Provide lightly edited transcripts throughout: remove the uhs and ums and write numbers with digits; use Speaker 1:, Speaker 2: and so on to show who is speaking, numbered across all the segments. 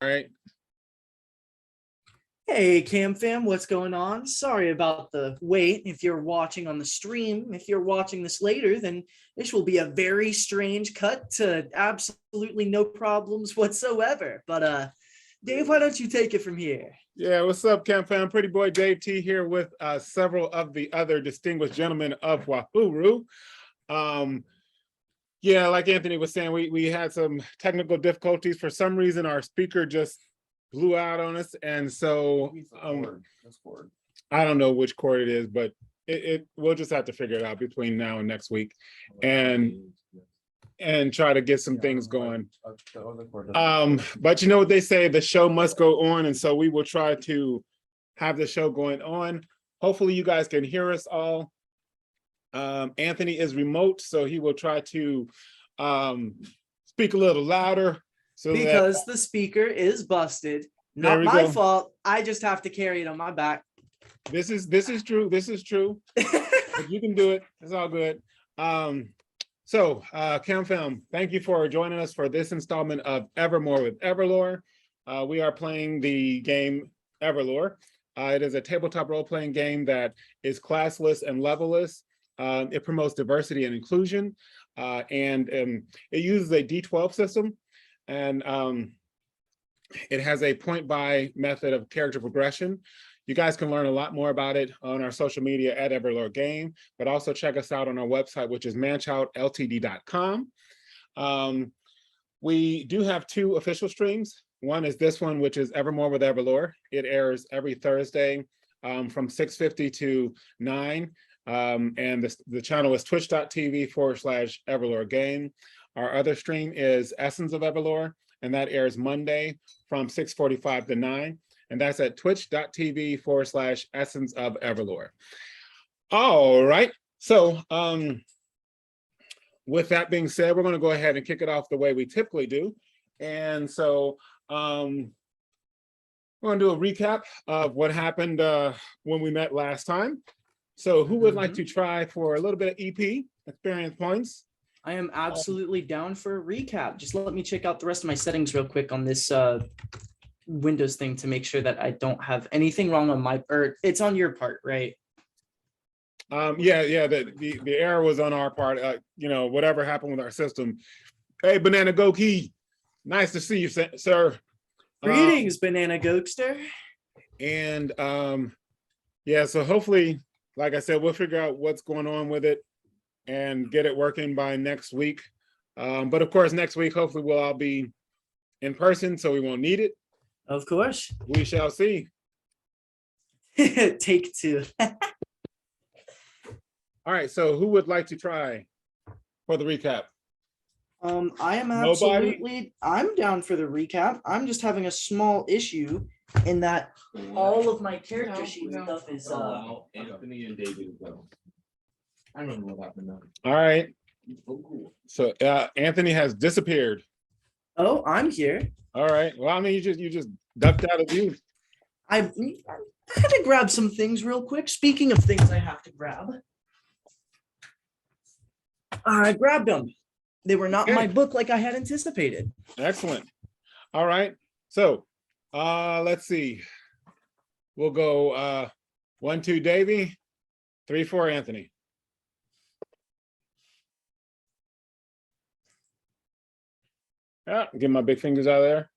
Speaker 1: right.
Speaker 2: Hey, Cam fam, what's going on? Sorry about the wait. If you're watching on the stream, if you're watching this later, then this will be a very strange cut to absolutely no problems whatsoever. But Dave, why don't you take it from here?
Speaker 1: Yeah, what's up, Camp Fam? Pretty boy Dave T here with several of the other distinguished gentlemen of Wahuru. Yeah, like Anthony was saying, we had some technical difficulties. For some reason, our speaker just blew out on us, and so I don't know which cord it is, but we'll just have to figure it out between now and next week, and try to get some things going. But you know what they say, the show must go on, and so we will try to have the show going on. Hopefully you guys can hear us all. Anthony is remote, so he will try to speak a little louder. So
Speaker 2: because the speaker is busted. Not my fault. I just have to carry it on my back.
Speaker 1: This is true. This is true. But you can do it. It's all good. So Cam Film, thank you for joining us for this installment of EverMore with EverLore. We are playing the game EverLore. It is a tabletop role-playing game that is classless and levelless. It promotes diversity and inclusion, and it uses a D12 system. And it has a point-buy method of character progression. You guys can learn a lot more about it on our social media at EverLoreGame, but also check us out on our website, which is ManChildLTD.com. We do have 2 official streams. One is this one, which is EverMore with EverLore. It airs every Thursday from 6:50 to 9. And the channel is twitch.tv/EverLoreGame. Our other stream is Essence of EverLore, and that airs Monday from 6:45 to 9. And that's at twitch.tv/Essence of EverLore. All right. So with that being said, we're going to go ahead and kick it off the way we typically do. And so we're going to do a recap of what happened when we met last time. So who would like to try for a little bit of EP, experience points?
Speaker 2: I am absolutely down for a recap. Just let me check out the rest of my settings real quick on this Windows thing to make sure that I don't have anything wrong on my, or it's on your part, right?
Speaker 1: Yeah, the error was on our part. You know, whatever happened with our system. Hey, Banana Goki, nice to see you, sir.
Speaker 2: Greetings, Banana Gokester.
Speaker 1: And yeah, so hopefully, like I said, we'll figure out what's going on with it and get it working by next week. But of course, next week, hopefully we'll all be in person, so we won't need it.
Speaker 2: Of course.
Speaker 1: We shall see.
Speaker 2: Take 2.
Speaker 1: All right, so who would like to try for the recap?
Speaker 2: I am absolutely, I'm down for the recap. I'm just having a small issue in that all of my character sheet stuff is
Speaker 3: Anthony and David go. I remember what happened now.
Speaker 1: All right.
Speaker 3: Oh, cool.
Speaker 1: So Anthony has disappeared.
Speaker 2: Oh, I'm here.
Speaker 1: All right. Well, I mean, you just ducked out of view.
Speaker 2: I had to grab some things real quick. Speaking of things I have to grab, I grabbed them. They were not in my book like I had anticipated.
Speaker 1: Excellent. All right. So let's see. We'll go 1, 2, Davey, 3, 4, Anthony. Yeah, get my big fingers out of there.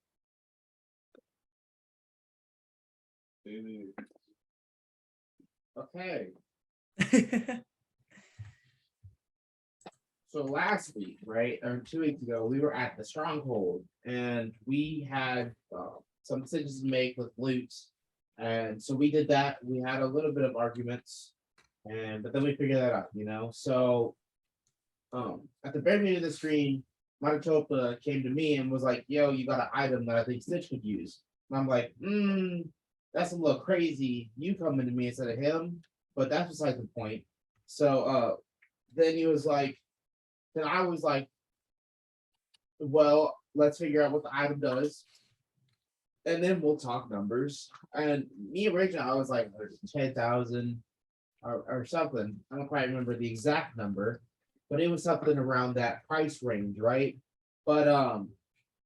Speaker 3: Okay. So last week, right, or 2 weeks ago, we were at the stronghold, and we had some decisions to make with loot, and so we did that. We had a little bit of arguments, but then we figured that out, you know. So, at the very beginning of the stream, ManChild came to me and was like, "Yo, you got an item that I think Stitch could use." And I'm like, that's a little crazy. You coming to me instead of him, but that's besides the point. So, then he was like. Then I was like, well, let's figure out what the item does. And then we'll talk numbers. And me originally, I was like 10,000 or something. I don't quite remember the exact number, but it was something around that price range, right? But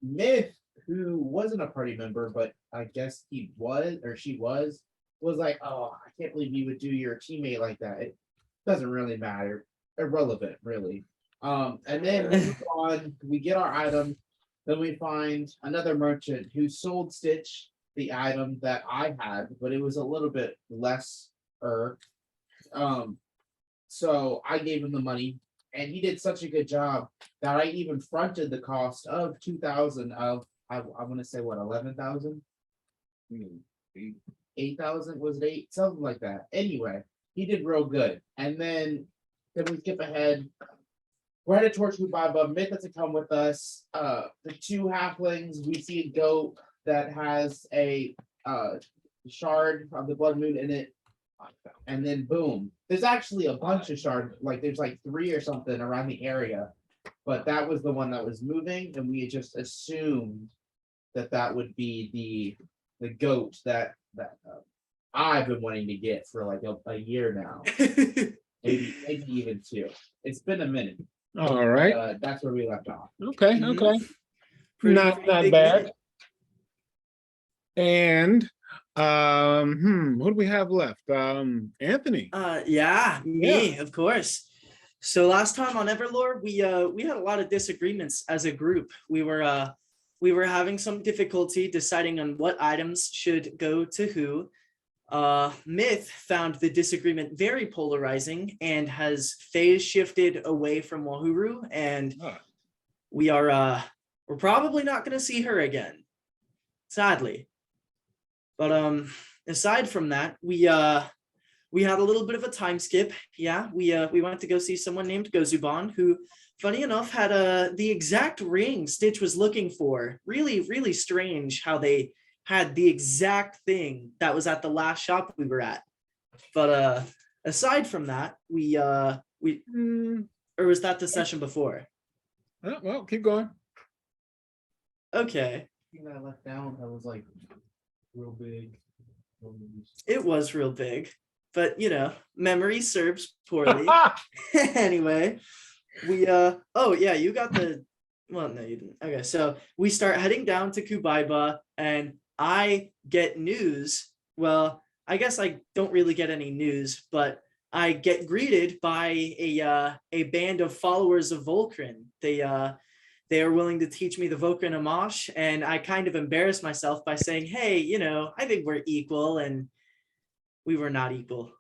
Speaker 3: Myth, who wasn't a party member, but I guess he was or she was like, oh, I can't believe you would do your teammate like that. It doesn't really matter. Irrelevant, really. And then we move on, we get our item, then we find another merchant who sold Stitch the item that I had, but it was a little bit less. So I gave him the money, and he did such a good job that I even fronted the cost of 2,000 of I want to say what 11,000, 8,000 was it 8 something like that. Anyway, he did real good, and then we skip ahead. We're headed towards Kubaiba. Myth to come with us. The two halflings. We see a goat that has a shard of the blood moon in it. And then boom, there's actually a bunch of shards, like there's like 3 or something around the area, but that was the one that was moving, and we just assumed that would be the goat that I've been wanting to get for like a year now, maybe even 2. It's been a minute.
Speaker 1: All right.
Speaker 3: That's where we left off.
Speaker 1: Okay.
Speaker 2: Mhm.
Speaker 1: Okay.
Speaker 2: Pretty
Speaker 1: Not
Speaker 2: big
Speaker 1: bad.
Speaker 2: minute.
Speaker 1: And what do we have left? Anthony.
Speaker 2: Yeah, me, of course. So last time on EverLore, we had a lot of disagreements as a group. We were having some difficulty deciding on what items should go to who. Myth found the disagreement very polarizing and has phase shifted away from Wahuru, and we're probably not going to see her again, sadly. But aside from that, we had a little bit of a time skip. Yeah, we went to go see someone named Gozuban, who, funny enough, had the exact ring Stitch was looking for. Really, really strange how they had the exact thing that was at the last shop we were at. But aside from that, or was that the session before?
Speaker 1: Oh, well, keep going.
Speaker 2: Okay.
Speaker 3: I left down that was like real big.
Speaker 2: It was real big, but memory serves poorly. Anyway, oh yeah, you got the, well, no, you didn't. Okay, so we start heading down to Kubaiba, and I get news. Well, I guess I don't really get any news, but I get greeted by a band of followers of Volcrin. They are willing to teach me the Volcrin Amash, and I kind of embarrassed myself by saying, hey, I think we're equal, and we were not equal.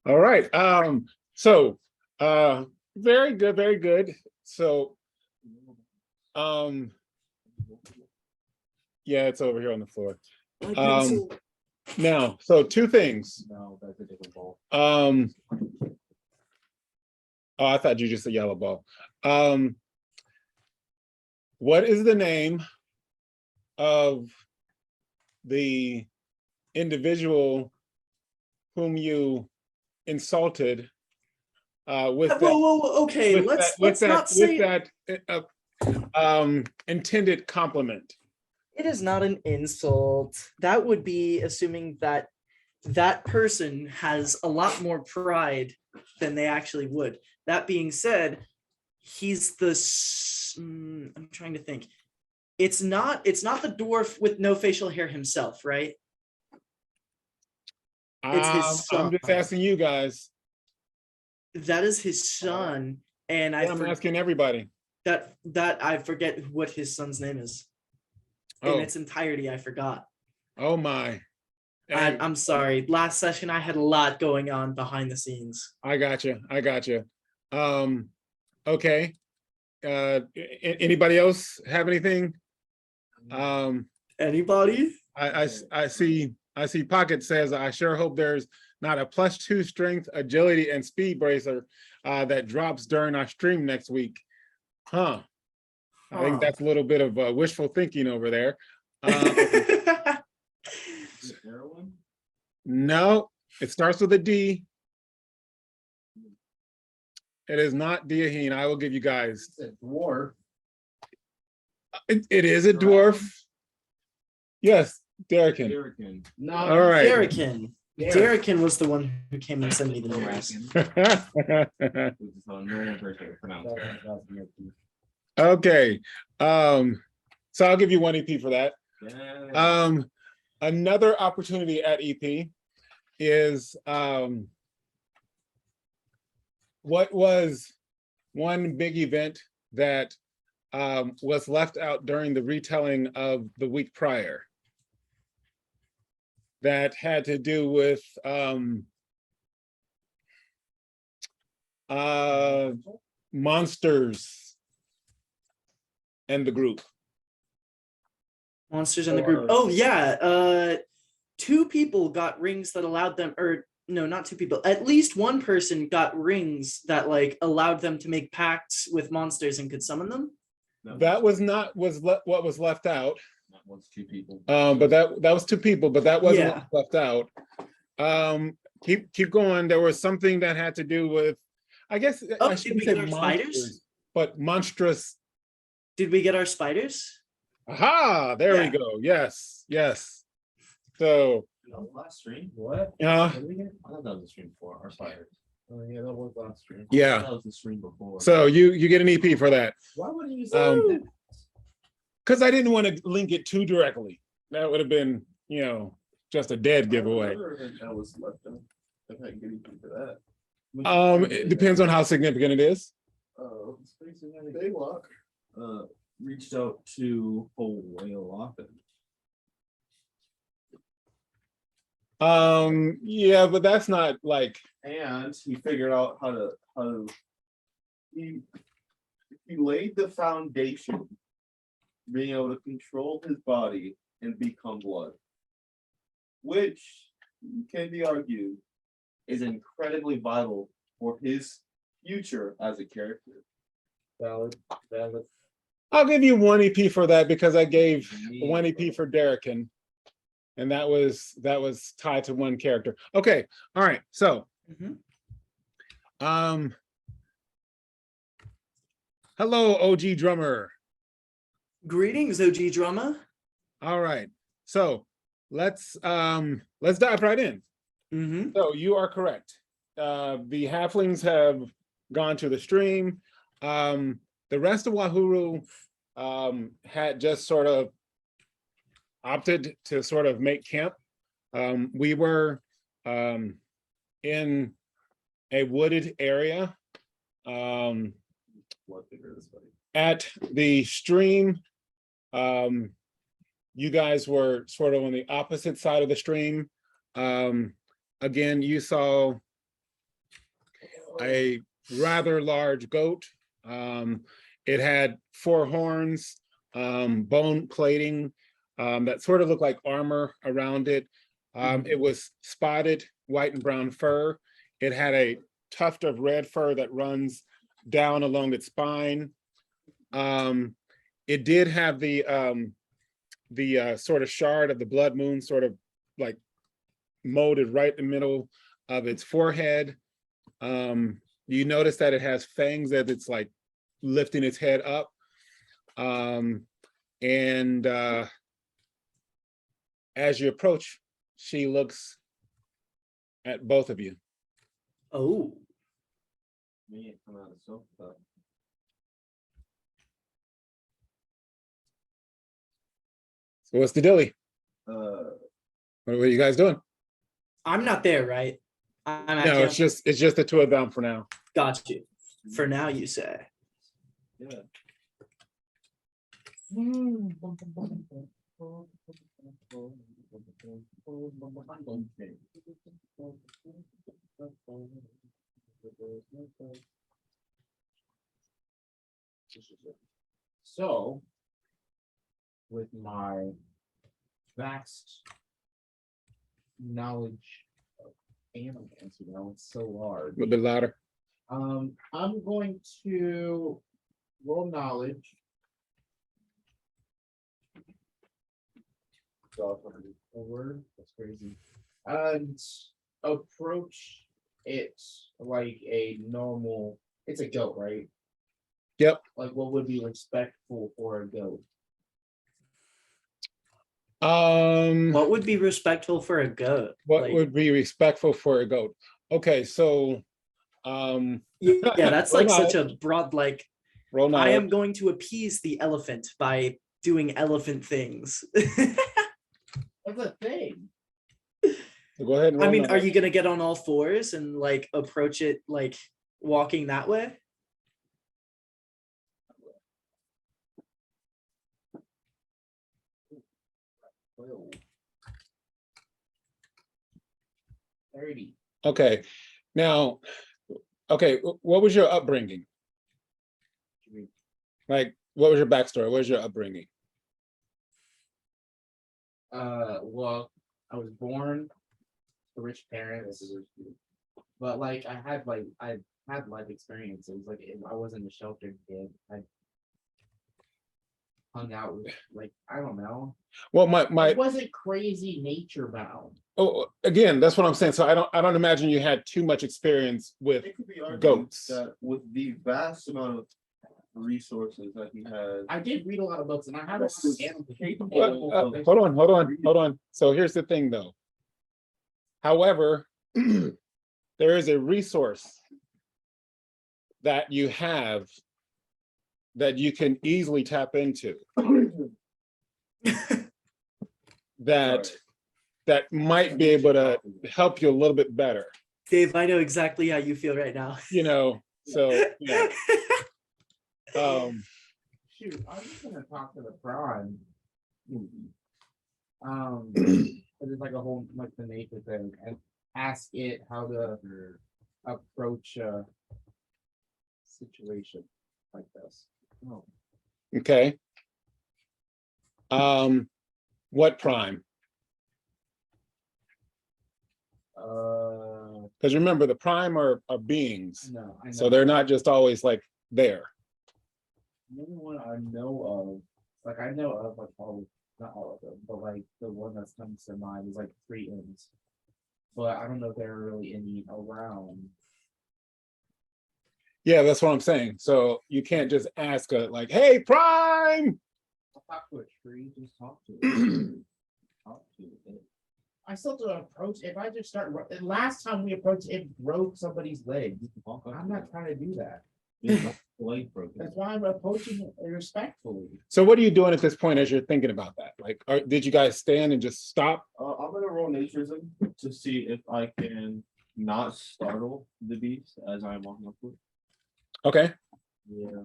Speaker 1: All right. So very good, very good. So yeah, it's over here on the floor. Now, so 2 things.
Speaker 3: No, that's a different ball.
Speaker 1: Oh, I thought you just said yellow ball. What is the name of the individual whom you insulted with that?
Speaker 2: Whoa, okay, let's not say
Speaker 1: that intended compliment.
Speaker 2: it is not an insult. That would be assuming that that person has a lot more pride than they actually would. That being said, he's I'm trying to think. It's not the dwarf with no facial hair himself, right? It's his son.
Speaker 1: I'm just asking you guys.
Speaker 2: That is his son, and
Speaker 1: I'm asking everybody.
Speaker 2: that I forget what his son's name is. In its entirety, I forgot.
Speaker 1: Oh my.
Speaker 2: I'm sorry. Last session, I had a lot going on behind the scenes.
Speaker 1: I got you. Okay. Anybody else have anything?
Speaker 2: Anybody?
Speaker 1: I see Pocket says, I sure hope there's not a +2 strength, agility, and speed bracer that drops during our stream next week. I think that's a little bit of wishful thinking over there. No, it starts with a D. It is not Diahine. I will give you guys.
Speaker 3: It's a dwarf.
Speaker 1: It is a dwarf. Yes, Derrican.
Speaker 3: No,
Speaker 1: All right.
Speaker 2: Derrican. Derrican was the one who came and sent me the news.
Speaker 1: Okay. So I'll give you 1 EP for that.
Speaker 4: Yeah.
Speaker 1: Another opportunity at EP is what was one big event that was left out during the retelling of the week prior that had to do with monsters and the group.
Speaker 2: Monsters in the group. Oh yeah. 2 people got rings that allowed them, or no, not 2 people. At least 1 person got rings that like allowed them to make pacts with monsters and could summon them.
Speaker 1: That was not what was left out.
Speaker 4: That was 2 people.
Speaker 1: But that was 2 people, but that wasn't
Speaker 2: Yeah.
Speaker 1: what was left out. Keep going. There was something that had to do with, I guess
Speaker 2: Oh,
Speaker 1: I
Speaker 2: did
Speaker 1: shouldn't
Speaker 2: we
Speaker 1: say
Speaker 2: get our
Speaker 1: monsters,
Speaker 2: spiders?
Speaker 1: but monstrous.
Speaker 2: Did we get our spiders?
Speaker 1: Aha, there we
Speaker 2: Yeah.
Speaker 1: go. Yes, yes. So
Speaker 4: Last stream? What?
Speaker 1: yeah,
Speaker 4: What did we get? I thought that was the stream before. Our spiders.
Speaker 3: Oh, yeah, that was last stream.
Speaker 1: yeah.
Speaker 4: That was the stream before.
Speaker 1: So you get an EP for that.
Speaker 3: Why wouldn't you say that?
Speaker 1: Because I didn't want to link it too directly. That would have been, just a dead giveaway.
Speaker 4: That was left out. If I can get anything for that.
Speaker 1: It depends on how significant it is.
Speaker 4: Belac reached out to whale often.
Speaker 1: Yeah, but that's not like,
Speaker 4: And he figured out how to he laid the foundation, being able to control his body and become blood, which can be argued is incredibly vital for his future as a character.
Speaker 3: Valid.
Speaker 1: I'll give you 1 EP for that because I gave 1 EP for Derrican. And that was tied to 1 character. Okay, all right. So hello, OG drummer.
Speaker 2: Greetings, OG drummer.
Speaker 1: All right. So let's dive right in. So you are correct. The halflings have gone to the stream. The rest of Wahuru had just sort of opted to sort of make camp. We were in a wooded area at the stream. You guys were sort of on the opposite side of the stream. Again, you saw a rather large goat. It had 4 horns, bone plating, that sort of looked like armor around it. It was spotted white and brown fur. It had a tuft of red fur that runs down along its spine. It did have the sort of shard of the blood moon sort of like molded right in the middle of its forehead. You notice that it has fangs as it's like lifting its head up. As you approach, she looks at both of you.
Speaker 2: Oh.
Speaker 4: Me come out of sofa.
Speaker 1: So what's the dilly? What are you guys doing?
Speaker 2: I'm not there, right? I'm at
Speaker 1: No,
Speaker 2: camp.
Speaker 1: it's just the 2 of them for now.
Speaker 2: Got you. For now, you say.
Speaker 4: Yeah.
Speaker 3: So, with my vast knowledge of animals, it's so large.
Speaker 1: A little bit louder.
Speaker 3: I'm going to roll knowledge. A word? That's crazy. And approach it like a normal. It's a goat, right?
Speaker 1: Yep.
Speaker 3: Like what would be respectful for a goat?
Speaker 2: What would be respectful for a goat?
Speaker 1: What
Speaker 2: Like,
Speaker 1: would be respectful for a goat? Okay, so
Speaker 2: yeah, that's like such a broad, like,
Speaker 1: Roll
Speaker 2: I am
Speaker 1: knowledge.
Speaker 2: going to appease the elephant by doing elephant things.
Speaker 3: That's a thing.
Speaker 1: So go ahead and
Speaker 2: I
Speaker 1: roll
Speaker 2: mean, are
Speaker 1: knowledge.
Speaker 2: you gonna get on all fours and like approach it like walking that way?
Speaker 3: Whoa. 30.
Speaker 1: Okay. Now, okay, what was your upbringing? Like, what was your backstory? What was your upbringing?
Speaker 3: Well, I was born to rich parents, but like I had life experiences. Like I wasn't a sheltered kid. I hung out with like I don't know.
Speaker 1: Well,
Speaker 3: I
Speaker 1: my
Speaker 3: wasn't crazy nature bound.
Speaker 1: oh, again, that's what I'm saying. So I don't imagine you had too much experience with
Speaker 4: It could be argued
Speaker 1: goats.
Speaker 4: that with the vast amount of resources that he has.
Speaker 3: I did read a lot of books, and I had a lot of animals.
Speaker 1: Hold on. So here's the thing, though. However, there is a resource that you have that you can easily tap into that might be able to help you a little bit better.
Speaker 2: Dave, I know exactly how you feel right now.
Speaker 1: You know, so yeah.
Speaker 3: Shoot, I'm just gonna talk to the prawn. It's like a whole like the nature thing, and ask it how to approach a situation like this. Oh.
Speaker 1: Okay. What prime? Because remember, the prime are beings,
Speaker 3: I know.
Speaker 1: so they're not just always like there.
Speaker 3: The only one I know of, like I know of, like all, not all of them, but like the one that comes to mind is like treetons. But I don't know if there are really any around.
Speaker 1: Yeah, that's what I'm saying. So you can't just ask a like, "Hey, prime."
Speaker 3: I'll talk to a tree, just talk to it. Talk to it. I still have to approach. If I just start, last time we approached, it broke somebody's leg. I'm not trying to do that.
Speaker 4: Leg broken.
Speaker 3: That's why I'm approaching it respectfully.
Speaker 1: So what are you doing at this point as you're thinking about that? Like, did you guys stand and just stop?
Speaker 4: I'm gonna roll naturism to see if I can not startle the beast as I'm walking up to it.
Speaker 1: Okay.
Speaker 4: Yeah.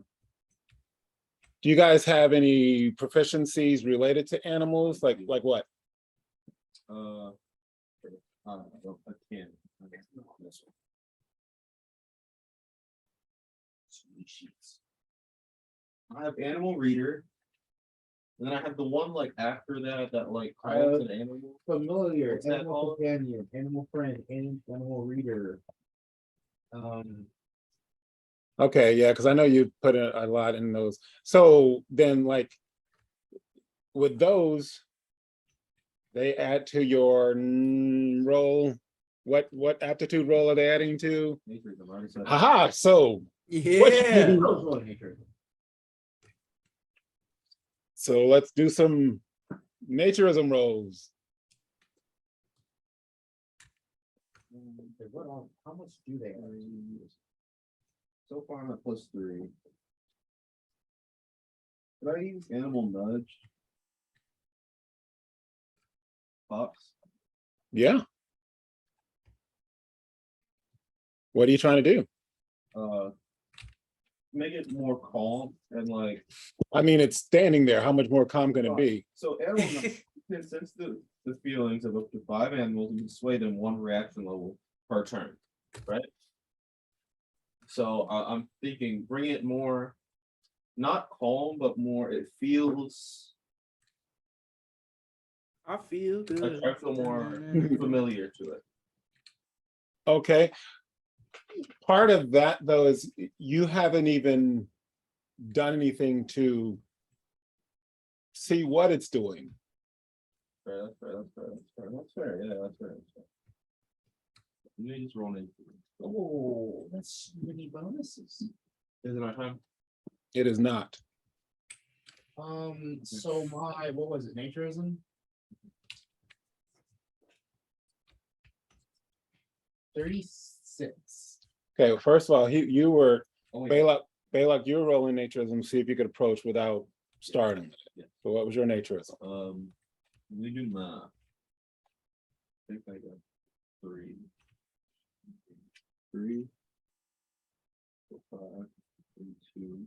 Speaker 1: Do you guys have any proficiencies related to animals? Like what?
Speaker 4: I can. Okay. This one. Sheets. I have animal reader. And then I have the one like after that like calls an animal.
Speaker 3: Familiar,
Speaker 4: What's that
Speaker 3: animal
Speaker 4: called?
Speaker 3: companion, animal friend, animal reader.
Speaker 1: Okay, yeah, because I know you put a lot in those. So then, like, with those, they add to your roll. What aptitude roll are they adding to?
Speaker 4: Naturism, I already said that.
Speaker 1: Haha! So
Speaker 2: Yeah.
Speaker 1: so let's do some naturism rolls.
Speaker 3: How much do they?
Speaker 4: So far I'm at +3. Could I use animal nudge? Pops.
Speaker 1: Yeah. What are you trying to do?
Speaker 4: Make it more calm and like.
Speaker 1: I mean, it's standing there. How much more calm can it be?
Speaker 4: So animal nudge can sense the feelings of up to 5 animals and can sway them 1 reaction level per turn, right? So I'm thinking bring it more, not calm, but more it feels.
Speaker 2: I feel good.
Speaker 4: I feel more familiar to it.
Speaker 1: Okay. Part of that though is you haven't even done anything to see what it's doing.
Speaker 4: Fair, that's fair. That's fair. Yeah, that's fair. You just roll in.
Speaker 3: Oh, that's many bonuses.
Speaker 4: Is it my time?
Speaker 1: It is not.
Speaker 3: So my, what was it, naturism? 36.
Speaker 1: Okay, first of all, you were
Speaker 4: Oh, wait.
Speaker 1: Belac Belac, you're rolling naturism, see if you could approach without starting it.
Speaker 4: Yeah.
Speaker 1: So what was your naturism?
Speaker 4: We do math. I think I got 3. 3, 4, 5, 42.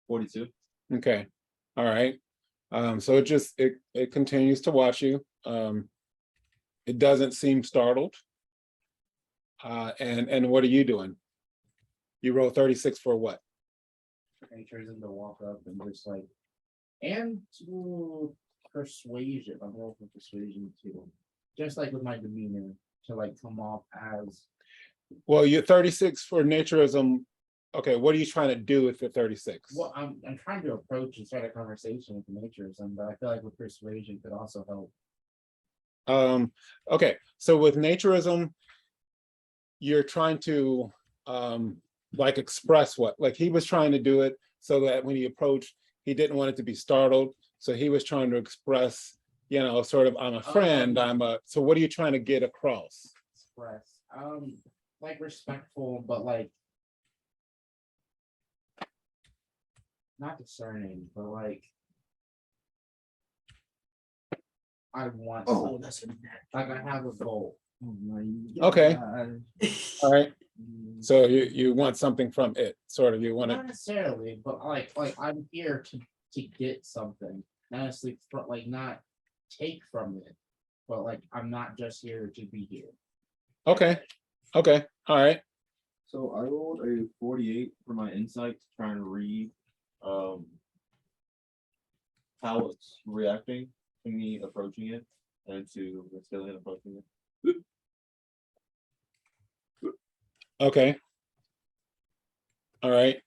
Speaker 4: 42.
Speaker 1: Okay, all right. So it continues to watch you. It doesn't seem startled. And what are you doing? You roll 36 for what?
Speaker 3: Naturism to walk up and just like, and to persuasion. I'm rolling for persuasion too. Just like with my demeanor to like come off as.
Speaker 1: Well, you're 36 for naturism. Okay, what are you trying to do with the 36?
Speaker 3: Well, I'm trying to approach and start a conversation with the naturism, but I feel like with persuasion could also help.
Speaker 1: Okay, so with naturism, you're trying to like express what, like he was trying to do it so that when he approached, he didn't want it to be startled. So he was trying to express, you know, sort of, I'm a friend, so what are you trying to get across?
Speaker 3: Express, like respectful, but like not discerning, but like I want something. Like I have a goal.
Speaker 1: Okay. All right. So you want something from it, sort of, you want
Speaker 3: Not
Speaker 1: to,
Speaker 3: necessarily, but like I'm here to get something. Not necessarily like not take from it, but like I'm not just here to be here.
Speaker 1: okay, okay, all right.
Speaker 4: So I rolled a 48 for my insight, trying to read how it's reacting to me approaching it and to Rastilian approaching it.
Speaker 1: Okay. All right.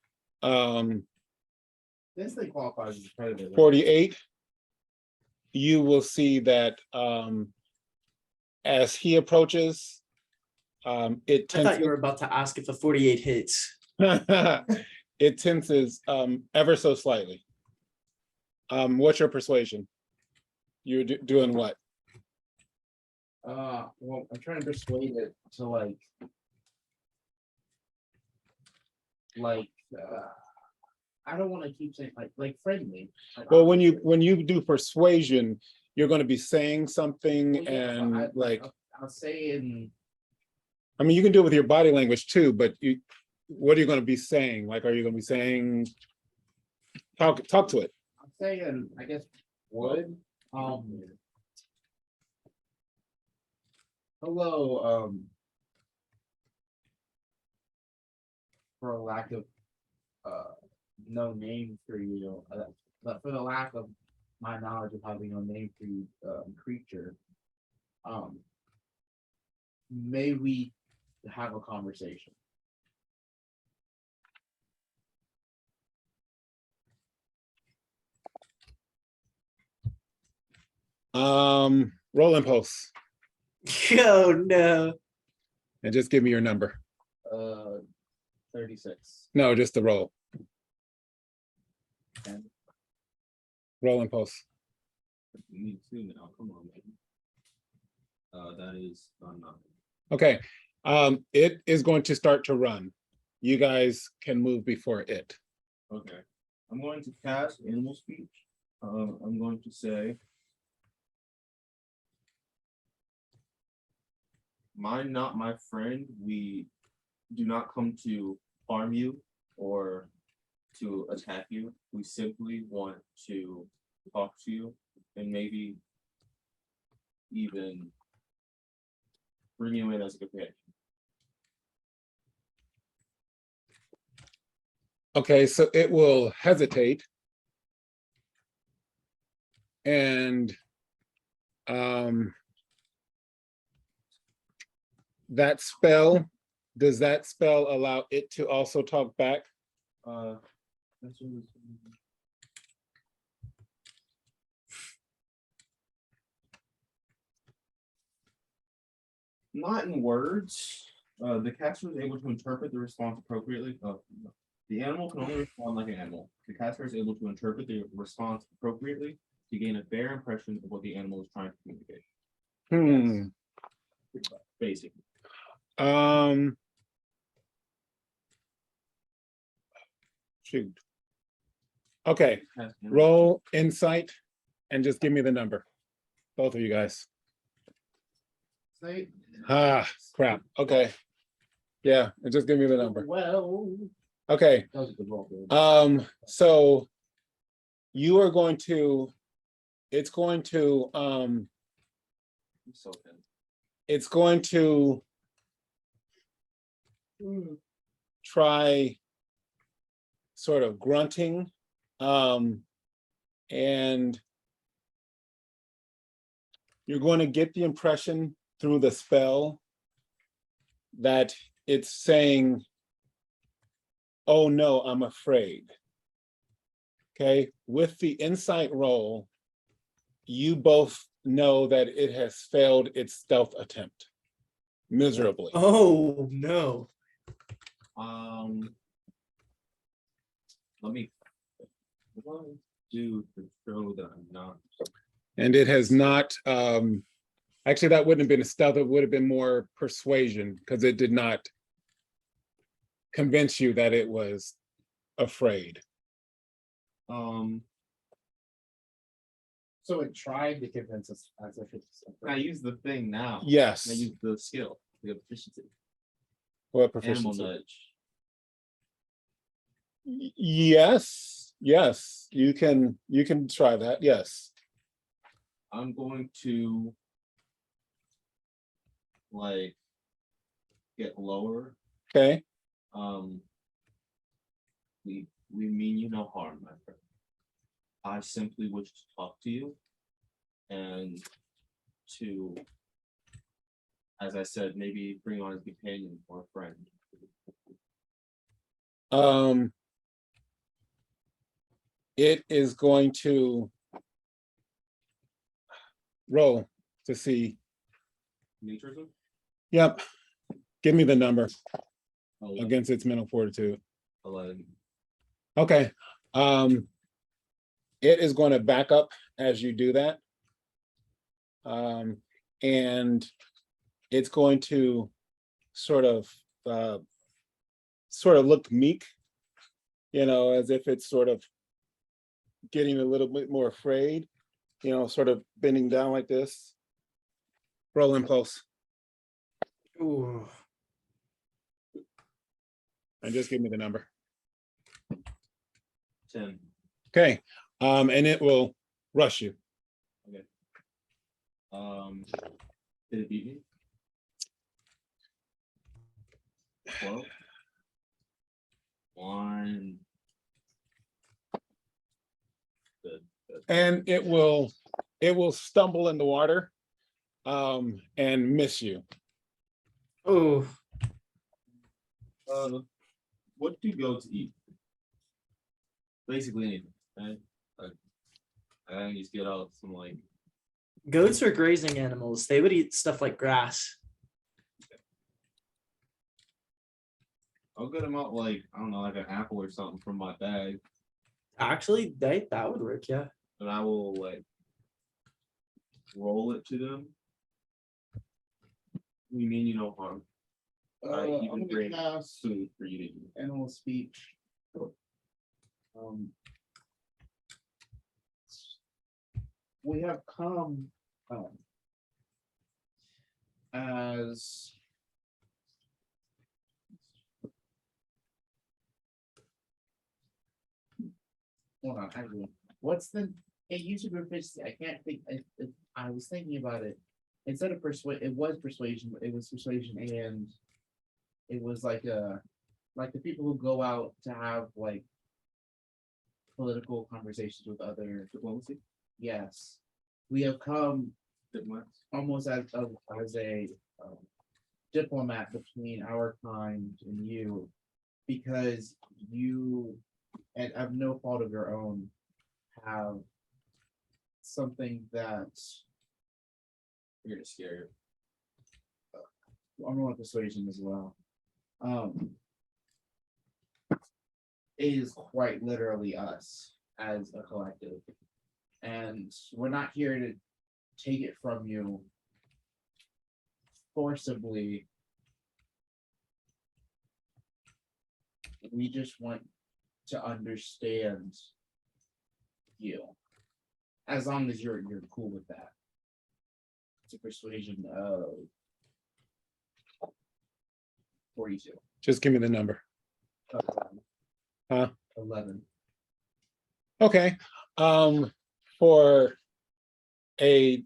Speaker 3: This thing qualifies as predator.
Speaker 1: 48. You will see that as he approaches, it
Speaker 2: I thought
Speaker 1: tenses,
Speaker 2: you were about to ask if the 48 hits.
Speaker 1: it tenses ever so slightly. What's your persuasion? You're doing what?
Speaker 3: Well, I'm trying to persuade it to I don't want to keep saying like friendly. Like,
Speaker 1: Well, when you do persuasion, you're going to be saying something
Speaker 3: well, yeah,
Speaker 1: and like,
Speaker 3: I'll say in
Speaker 1: I mean, you can do it with your body language too, but what are you going to be saying? Like, are you going to be saying, talk to it?
Speaker 3: I'm saying I guess would hello for lack of no name for you, but for the lack of my knowledge of having no name for you, creature, may we have a conversation?
Speaker 1: Roll impulse
Speaker 2: Oh no.
Speaker 1: and just give me your number.
Speaker 3: 36.
Speaker 1: No, just the roll.
Speaker 3: 10.
Speaker 1: Roll impulse.
Speaker 4: Me too now. Come on, man. That is nothing.
Speaker 1: Okay. It is going to start to run. You guys can move before it.
Speaker 4: Okay. I'm going to cast animal speech. I'm going to say, "Mind not my friend, we do not come to harm you or to attack you. We simply want to talk to you and maybe even bring you in as a companion."
Speaker 1: Okay, so it will hesitate. And that spell, does that spell allow it to also talk back?
Speaker 4: That's what it's- Not in words. The caster is able to interpret the response appropriately. The animal can only respond like an animal. The caster is able to interpret the response appropriately to gain a fair impression of what the animal is trying to communicate. Basically.
Speaker 1: Shoot. Okay, roll insight and just give me the number. Both of you guys.
Speaker 3: Say,
Speaker 1: Ah, crap. Okay. Yeah, and just give me the number.
Speaker 3: well,
Speaker 1: Okay.
Speaker 3: that was a good roll. Dude.
Speaker 1: So you are going to, it's going to, it's going to try sort of grunting, and you're going to get the impression through the spell that it's saying, oh no, I'm afraid. Okay, with the insight roll, you both know that it has failed its stealth attempt miserably.
Speaker 2: Oh no.
Speaker 5: Let me do to show that I'm not.
Speaker 1: And it has not, actually that wouldn't have been a stealth, it would have been more persuasion because it did not convince you that it was afraid.
Speaker 3: So it tried to convince us as if it's.
Speaker 5: I use the thing now.
Speaker 1: Yes.
Speaker 5: I use the skill, the efficiency,
Speaker 1: What
Speaker 5: animal
Speaker 1: proficiency?
Speaker 5: nudge.
Speaker 1: Yes, yes, you can try that, yes.
Speaker 5: I'm going to like get lower.
Speaker 1: Okay,
Speaker 5: We mean you no harm, my friend. I simply wish to talk to you and to, as I said, maybe bring on a companion or a friend.
Speaker 1: it is going to roll to see.
Speaker 5: Naturism?
Speaker 1: Yep, give me the number
Speaker 5: 11.
Speaker 1: against its mental fortitude.
Speaker 5: 11.
Speaker 1: Okay, it is going to back up as you do that. And it's going to sort of look meek, you know, as if it's sort of getting a little bit more afraid, you know, sort of bending down like this. Roll impulse
Speaker 2: Ooh.
Speaker 1: and just give me the number.
Speaker 5: 10.
Speaker 1: Okay, and it will rush you.
Speaker 5: Did it beat me? 12. 1. Good.
Speaker 1: And it will stumble in the water and miss you.
Speaker 2: Oh.
Speaker 5: What do goats eat? Basically anything, right? I just get out some like.
Speaker 2: Goats are grazing animals. They would eat stuff like grass.
Speaker 5: I'll get them out like, I don't know, like an apple or something from my bag,
Speaker 2: Actually, that would work, yeah.
Speaker 5: and I will like roll it to them. We mean you no harm. I
Speaker 3: I'm
Speaker 5: even
Speaker 3: gonna
Speaker 5: bring
Speaker 3: cast
Speaker 5: food for you to eat.
Speaker 3: animal speech. We have come as hold on, actually, what's the use of proficiency? I can't think. I was thinking about it. Instead of persuade, it was persuasion. But it was persuasion, and it was like the people who go out to have like political conversations with other
Speaker 5: Diplomacy?
Speaker 3: Yes, we have come
Speaker 5: Diplomats?
Speaker 3: almost as a diplomat between our kind and you, because you, and of no fault of your own, have something that
Speaker 5: You're gonna scare you.
Speaker 3: I'm on persuasion as well. Is quite literally us as a collective. And we're not here to take it from you forcibly. We just want to understand you. As long as you're cool with that. It's a persuasion of 42.
Speaker 1: Just give me the number. Huh?
Speaker 3: 11.
Speaker 1: Okay. For a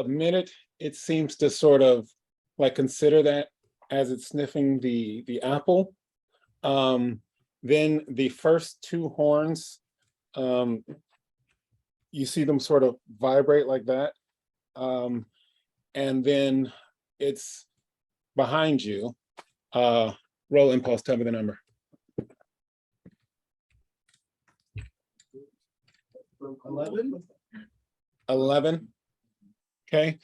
Speaker 1: minute, it seems to sort of like consider that as it's sniffing the apple. Then the first two horns, you see them sort of vibrate like that. And then it's behind you. Roll impulse, tell me the number.
Speaker 3: 11.
Speaker 1: 11. Okay.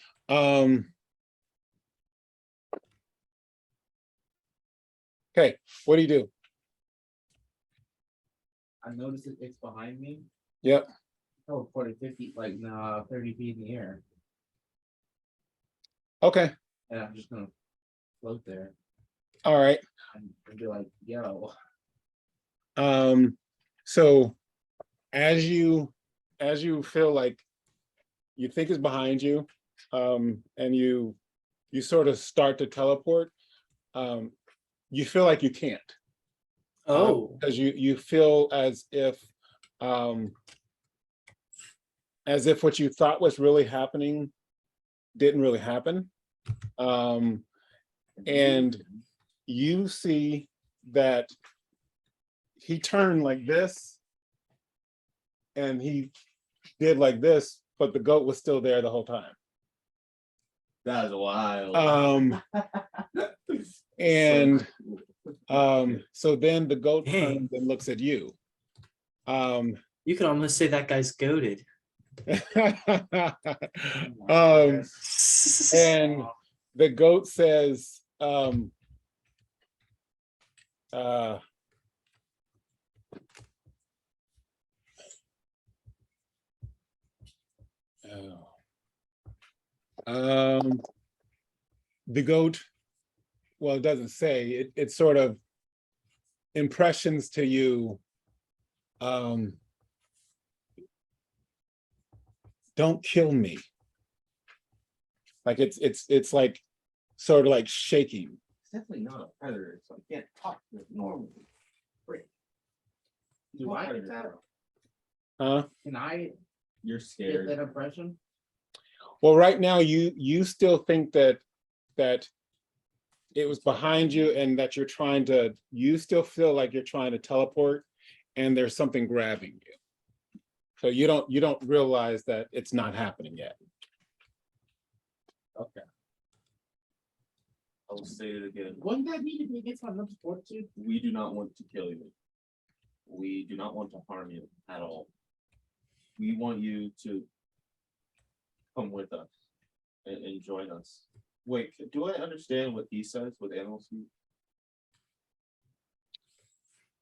Speaker 1: Okay, what do you do?
Speaker 3: I noticed it's behind me.
Speaker 1: Yep.
Speaker 3: Oh, 40, 50, like 30 feet in the air.
Speaker 1: Okay.
Speaker 3: And I'm just gonna float there
Speaker 1: All right.
Speaker 3: and be like, yo.
Speaker 1: So as you feel like you think it's behind you, and you sort of start to teleport, you feel like you can't.
Speaker 2: Oh,
Speaker 1: Because you feel as if what you thought was really happening didn't really happen. And you see that he turned like this and he did like this, but the goat was still there the whole time.
Speaker 5: That is wild.
Speaker 1: And so then the goat
Speaker 2: Dang.
Speaker 1: turns and looks at you.
Speaker 2: you can almost say that guy's goaded.
Speaker 1: And the goat says, the goat, well, it doesn't say, it sort of impressions to you, don't kill me. Like it's like sort of like shaking.
Speaker 5: It's definitely not a predator, so I can't talk to it normally. Frick.
Speaker 3: Do I get that?
Speaker 1: Huh?
Speaker 3: Can I
Speaker 5: You're
Speaker 3: get
Speaker 5: scared.
Speaker 3: that impression?
Speaker 1: Well, right now you still think that it was behind you and that you still feel like you're trying to teleport and there's something grabbing you. So you don't realize that it's not happening yet.
Speaker 3: Okay.
Speaker 5: I will say it again.
Speaker 3: Wouldn't that mean if he gets on number 42?
Speaker 5: We do not want to kill you. We do not want to harm you at all. We want you to come with us and join us. Wait, do I understand what he says with animal speak?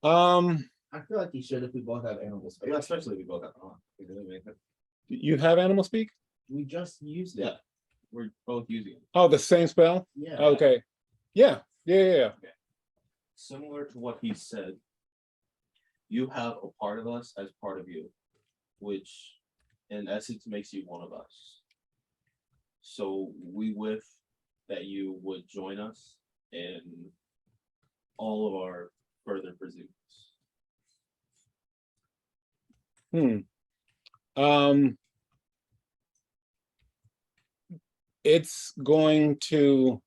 Speaker 3: I feel like he should if we both have animals.
Speaker 5: Yeah, especially if we both have on.
Speaker 1: You have animal speak?
Speaker 3: We just used
Speaker 5: Yeah.
Speaker 3: it.
Speaker 5: We're both using it.
Speaker 1: Oh, the same spell?
Speaker 3: Yeah.
Speaker 1: Okay. Yeah.
Speaker 5: Similar to what he said, you have a part of us as part of you, which in essence makes you one of us. So we wish that you would join us in all of our further pursuits.
Speaker 1: It's going to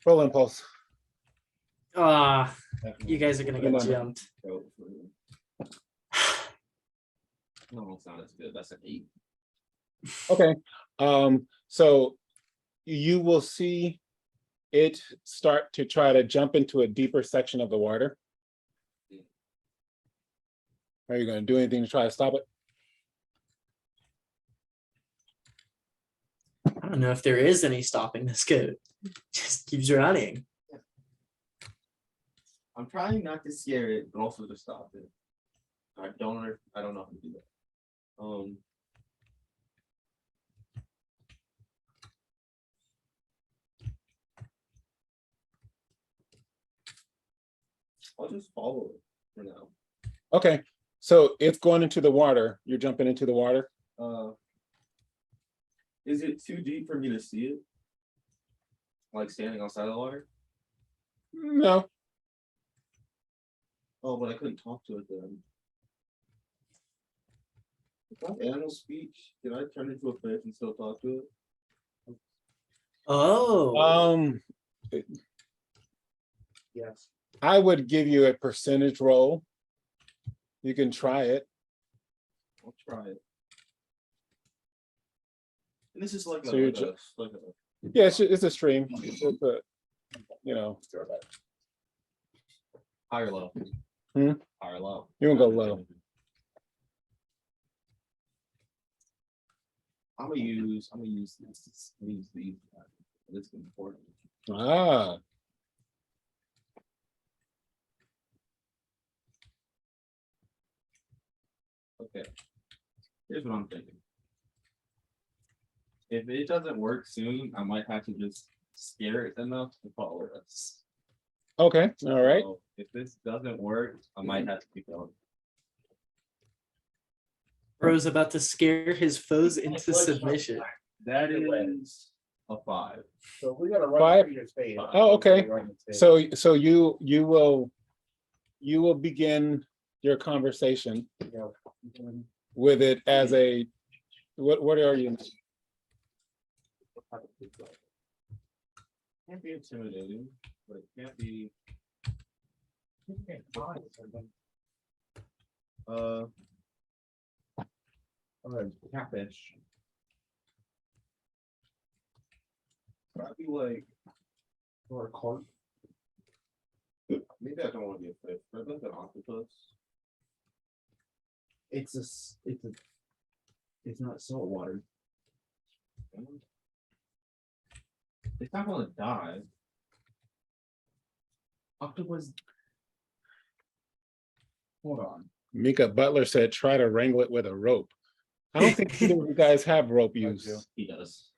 Speaker 1: roll impulse.
Speaker 2: You guys are gonna get
Speaker 1: Remember.
Speaker 2: jumped.
Speaker 5: No, it's not as good. That's an 8.
Speaker 1: Okay. So you will see it start to try to jump into a deeper section of the water. Are you going to do anything to try to stop it?
Speaker 2: I don't know if there is any stopping this goat. Just keeps running.
Speaker 5: I'm trying not to scare it, but also to stop it. I don't know how to do that.
Speaker 4: I'll just follow it for now.
Speaker 1: Okay, so it's going into the water. You're jumping into the water.
Speaker 4: Is it too deep for me to see it?
Speaker 5: Like standing outside the water?
Speaker 1: No,
Speaker 4: Oh, but I couldn't talk to it then. If I have animal speech, can I turn into a fish and still talk to it?
Speaker 2: Oh,
Speaker 3: Yes.
Speaker 1: I would give you a percentage roll. You can try it.
Speaker 4: I'll try it. And this is like
Speaker 1: So you're
Speaker 4: like a
Speaker 1: Yeah, it's a stream. It's a, you know,
Speaker 5: High or low?
Speaker 1: Hmm?
Speaker 5: High or low?
Speaker 1: you won't go low.
Speaker 5: I'm gonna use this. Use these. This is important.
Speaker 1: Ah,
Speaker 5: Okay. Here's what I'm thinking. If it doesn't work soon, I might have to just scare it enough to follow us.
Speaker 1: okay, all right.
Speaker 5: So if this doesn't work, I might have to keep going.
Speaker 2: Bro's about to scare his foes into submission.
Speaker 5: That is a 5.
Speaker 3: So we gotta run
Speaker 1: Five?
Speaker 3: through your face.
Speaker 1: Oh, okay. So you will begin your conversation with it as a, what are you?
Speaker 5: Can't be intimidating, but it can't be. Catfish.
Speaker 4: I'd be like,
Speaker 3: Or a carp.
Speaker 4: maybe I don't want to be a fish, but like an octopus.
Speaker 3: It's not salt water.
Speaker 5: It's not gonna die. Octopus. Hold on.
Speaker 1: Mika Butler said, try to wrangle it with a rope. I don't think either of you guys have rope use.
Speaker 5: He does.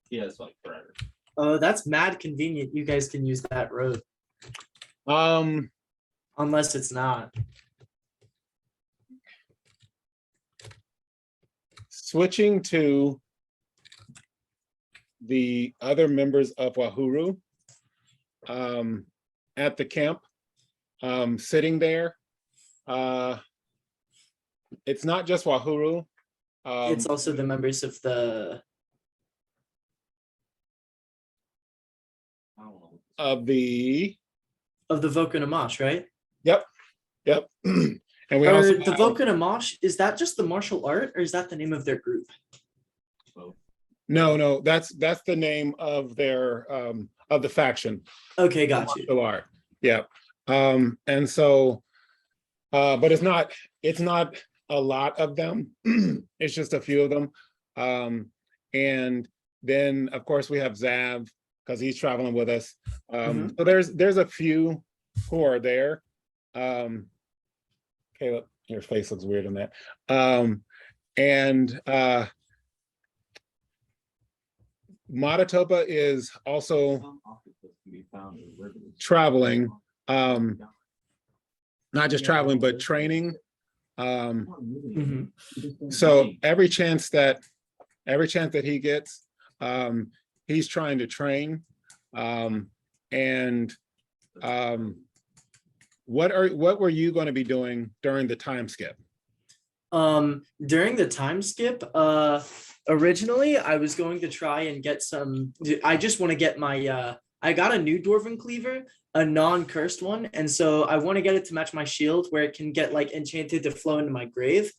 Speaker 5: He has like forever.
Speaker 2: Oh, that's mad convenient. You guys can use that road. Unless it's not.
Speaker 1: Switching to the other members of Wahuru at the camp, sitting there. It's not just Wahuru.
Speaker 2: It's also the members of the
Speaker 5: I don't know.
Speaker 1: of the
Speaker 2: Vokan Amash, right?
Speaker 1: Yep. And we
Speaker 2: Or
Speaker 1: also
Speaker 2: the Vokan Amash, is that just the martial art or is that the name of their group?
Speaker 1: no, that's the name of their of the faction.
Speaker 2: Okay, got you.
Speaker 1: Martial art. Yeah. And so but it's not a lot of them. It's just a few of them. And then of course we have Zav because he's traveling with us. So there's a few who are there. Caleb, your face looks weird in that. And Matatopa is also
Speaker 5: Some octopus can be found in rivers.
Speaker 1: traveling, not just traveling, but training. So every chance that he gets, he's trying to train. What were you going to be doing during the time skip?
Speaker 2: During the time skip, originally I was going to try and get some, I just want to get my, I got a new Dwarven Cleaver, a non-cursed one, and so I want to get it to match my shield where it can get like enchanted to flow into my grave.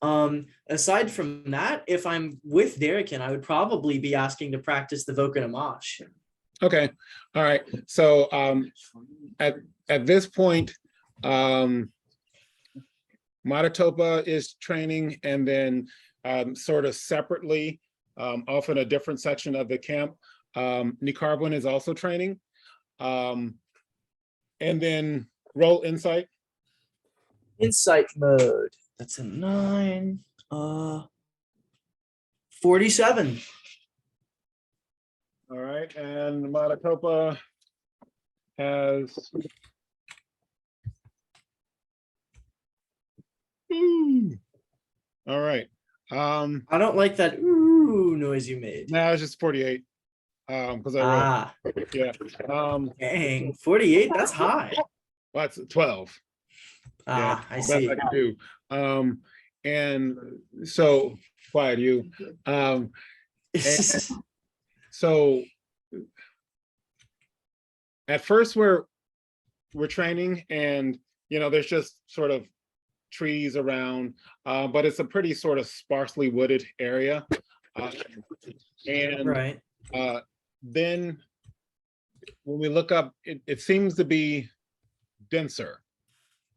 Speaker 2: Aside from that, if I'm with Derrican, I would probably be asking to practice the Vokan Amash.
Speaker 1: Okay, all right. So at this point, Matatopa is training, and then sort of separately, off in a different section of the camp, Nicarbon is also training. And then roll insight.
Speaker 2: Insight mode. That's a 9. 47.
Speaker 1: All right, and Matatopa has Ooh. All right.
Speaker 2: I don't like that ooh noise you made.
Speaker 1: Now it's just 48. Because I rolled,
Speaker 2: Ah,
Speaker 1: yeah.
Speaker 2: dang, 48. That's high.
Speaker 1: Well, that's 12.
Speaker 2: Ah, I
Speaker 1: Best
Speaker 2: see.
Speaker 1: I can do. And so quiet you. So at first we're training, and there's just sort of trees around, but it's a pretty sort of sparsely wooded area. And
Speaker 2: Right.
Speaker 1: then when we look up, it seems to be denser,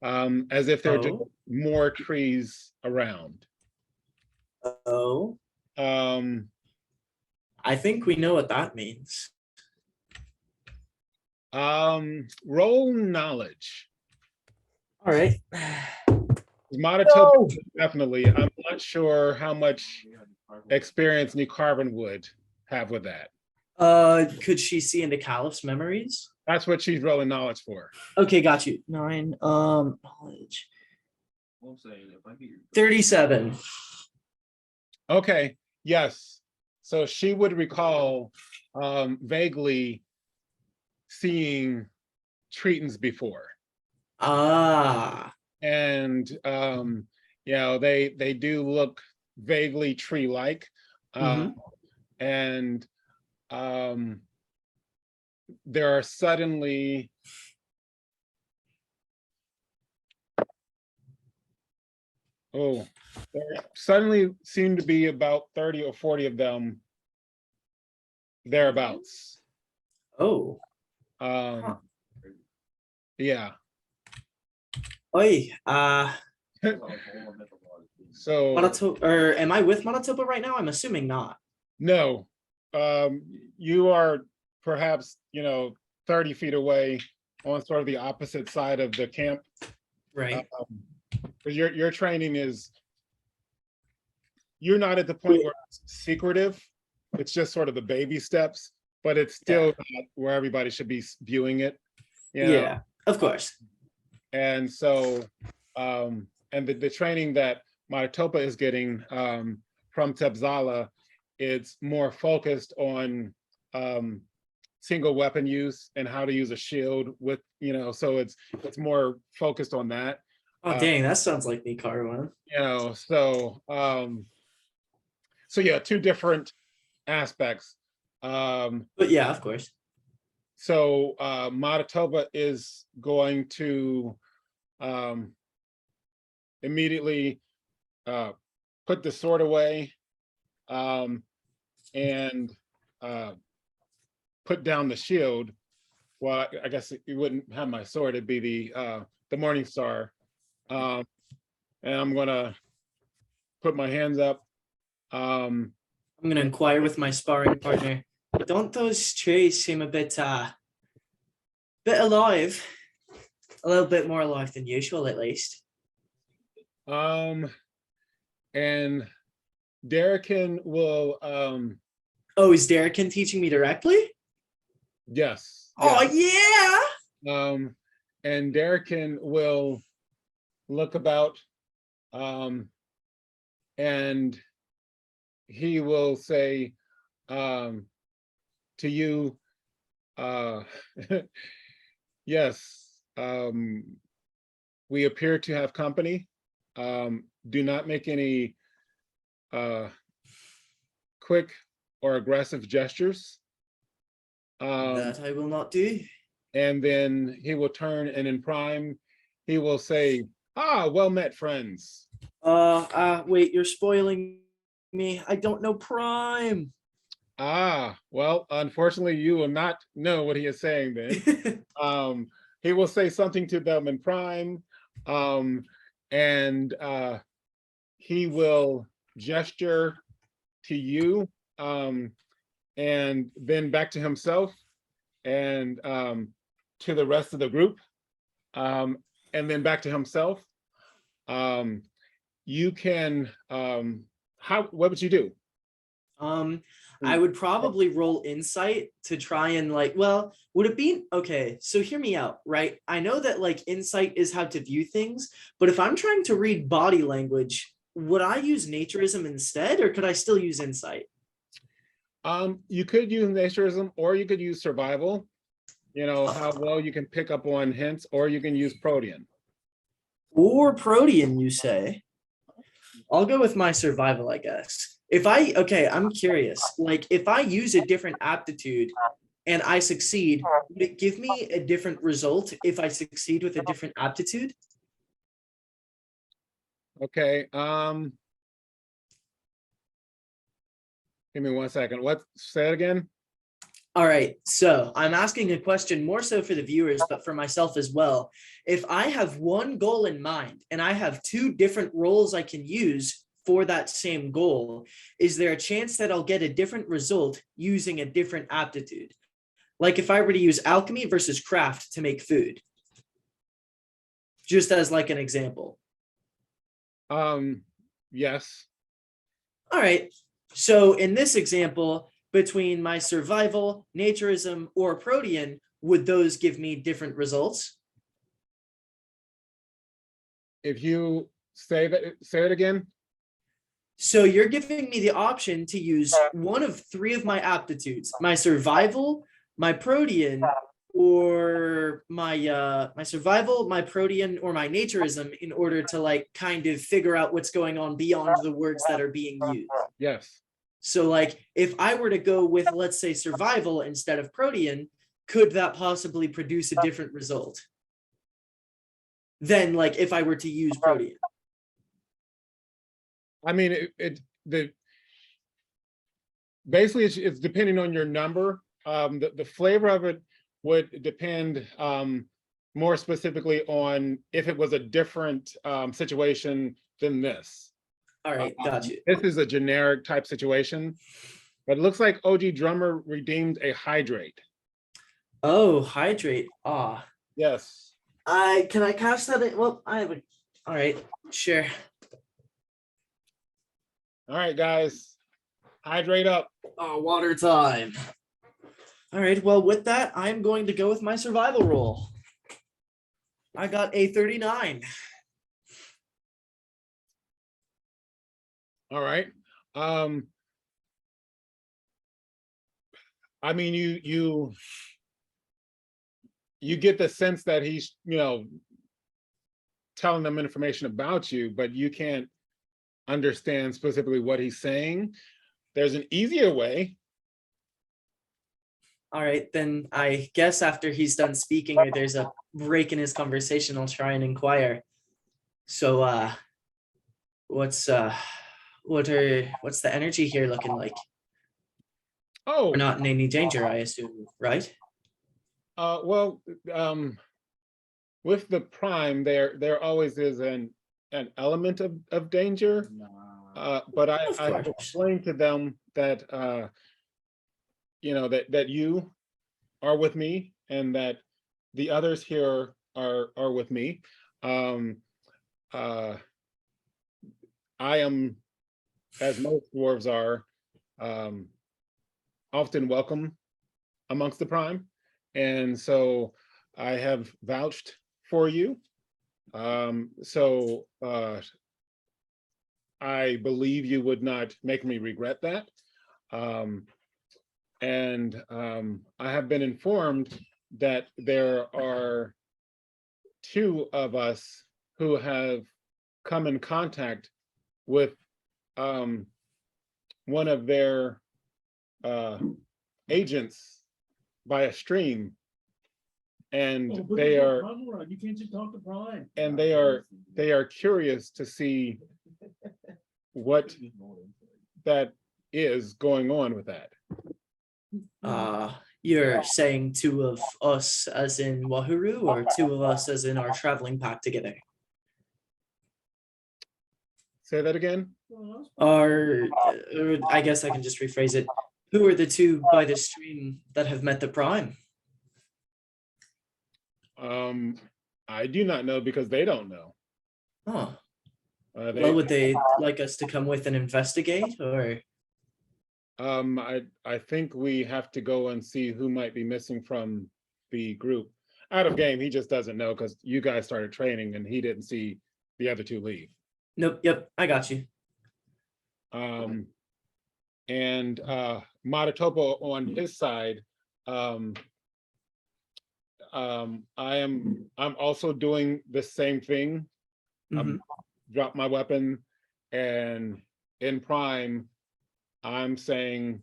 Speaker 1: as if there are just
Speaker 2: Oh.
Speaker 1: more trees around.
Speaker 2: Oh, I think we know what that means.
Speaker 1: Roll knowledge.
Speaker 2: All right.
Speaker 1: Mutatopa, definitely. I'm not sure how much experience New Carbon would have with that.
Speaker 2: Could she see into Caliph's memories?
Speaker 1: That's what she's rolling knowledge for.
Speaker 2: Okay, got you. 9. Knowledge.
Speaker 5: I'm saying if I get your
Speaker 2: 37.
Speaker 1: Okay, yes. So she would recall vaguely seeing treetons before.
Speaker 2: Ah.
Speaker 1: And they do look vaguely tree-like. And there are suddenly there suddenly seem to be about 30 or 40 of them thereabouts.
Speaker 2: Oh.
Speaker 1: Yeah.
Speaker 2: Oi.
Speaker 1: So
Speaker 2: Or am I with Mutatopa right now? I'm assuming not.
Speaker 1: no, you are perhaps 30 feet away on sort of the opposite side of the camp.
Speaker 2: Right.
Speaker 1: Because your training is, you're not at the point where it's secretive. It's just sort of the baby steps, but it's still not where everybody should be viewing it.
Speaker 2: Yeah, of course.
Speaker 1: And so, and the training that Mutatopa is getting from Tebzala, it's more focused on single weapon use and how to use a shield with, so it's more focused on that.
Speaker 2: Oh, dang, that sounds like me, Carwin.
Speaker 1: So yeah, two different aspects.
Speaker 2: But yeah, of course.
Speaker 1: So Mutatopa is going to immediately put the sword away and put down the shield. Well, I guess you wouldn't have my sword, it'd be the Morning Star. And I'm gonna put my hands up.
Speaker 2: I'm gonna inquire with my sparring partner. Don't those trees seem a bit alive? A little bit more alive than usual, at least.
Speaker 1: And Derrican will
Speaker 2: Oh, is Derrican teaching me directly?
Speaker 1: yes.
Speaker 2: Oh yeah.
Speaker 1: And Derrican will look about and he will say to you, yes, we appear to have company. Do not make any quick or aggressive gestures.
Speaker 2: That I will not do.
Speaker 1: And then he will turn, and in prime, he will say, well met, friends.
Speaker 2: Wait, you're spoiling me. I don't know Prime.
Speaker 1: Well, unfortunately, you will not know what he is saying then. He will say something to them in prime, and he will gesture to you, and then back to himself, and to the rest of the group, and then back to himself. You can, what would you do?
Speaker 2: I would probably roll insight to try and like, well, would it be okay? So hear me out, right? I know that like insight is how to view things, but if I'm trying to read body language, would I use naturism instead, or could I still use insight?
Speaker 1: You could use naturism, or you could use survival. You know, how well you can pick up on hints, or you can use protean.
Speaker 2: Or protean, you say? I'll go with my survival, I guess. Okay, I'm curious. Like, if I use a different aptitude and I succeed, would it give me a different result if I succeed with a different aptitude?
Speaker 1: Okay, give me 1 second. Say it again?
Speaker 2: All right, so I'm asking a question more so for the viewers, but for myself as well. If I have one goal in mind and I have two different roles I can use for that same goal, is there a chance that I'll get a different result using a different aptitude? Like if I were to use alchemy versus craft to make food, just as like an example.
Speaker 1: Yes.
Speaker 2: All right, so in this example, between my survival, naturism, or protean, would those give me different results?
Speaker 1: If you say it again.
Speaker 2: So you're giving me the option to use one of three of my aptitudes: my survival, my protean, or my survival, my protean, or my naturism, in order to like kind of figure out what's going on beyond the words that are being used.
Speaker 1: Yes.
Speaker 2: So like if I were to go with, let's say, survival instead of protean, could that possibly produce a different result than like if I were to use protean?
Speaker 1: I mean, basically it's depending on your number. The flavor of it would depend more specifically on if it was a different situation than this.
Speaker 2: All right, got you.
Speaker 1: This is a generic type situation, but it looks like OG Drummer redeemed a hydrate.
Speaker 2: Oh, hydrate. Ah.
Speaker 1: Yes.
Speaker 2: Can I cast that in? Well, I have a. All right, sure.
Speaker 1: All right, guys, hydrate up.
Speaker 2: Oh, water time. All right, well, with that, I'm going to go with my survival roll. I got a 39.
Speaker 1: All right. I mean, you get the sense that he's, telling them information about you, but you can't understand specifically what he's saying. There's an easier way.
Speaker 2: All right, then I guess after he's done speaking or there's a break in his conversation, I'll try and inquire. So what's the energy here looking like?
Speaker 1: Oh,
Speaker 2: We're not in any danger, I assume, right?
Speaker 1: well, with the prime, there always is an element of danger. But I explained to them that that you are with me and that the others here are with me. I am, as most dwarves are, often welcome amongst the prime, and so I have vouched for you. So I believe you would not make me regret that. And I have been informed that there are two of us who have come in contact with one of their agents via stream, and they are,
Speaker 6: you can't just talk to Prime.
Speaker 1: and they are curious to see what that is going on with that.
Speaker 2: You're saying two of us as in Wahuru, or two of us as in our traveling pack together?
Speaker 1: Say that again.
Speaker 2: Or I guess I can just rephrase it. Who are the two by the stream that have met the prime?
Speaker 1: I do not know because they don't know.
Speaker 2: Oh,
Speaker 1: They,
Speaker 2: well, would they like us to come with and investigate, or?
Speaker 1: I think we have to go and see who might be missing from the group. Out of game, he just doesn't know because you guys started training and he didn't see the other two leave.
Speaker 2: Nope. Yep. I got you.
Speaker 1: And Matatopo on his side, I'm also doing the same thing.
Speaker 2: Mhm.
Speaker 1: Drop my weapon, and in prime, I'm saying,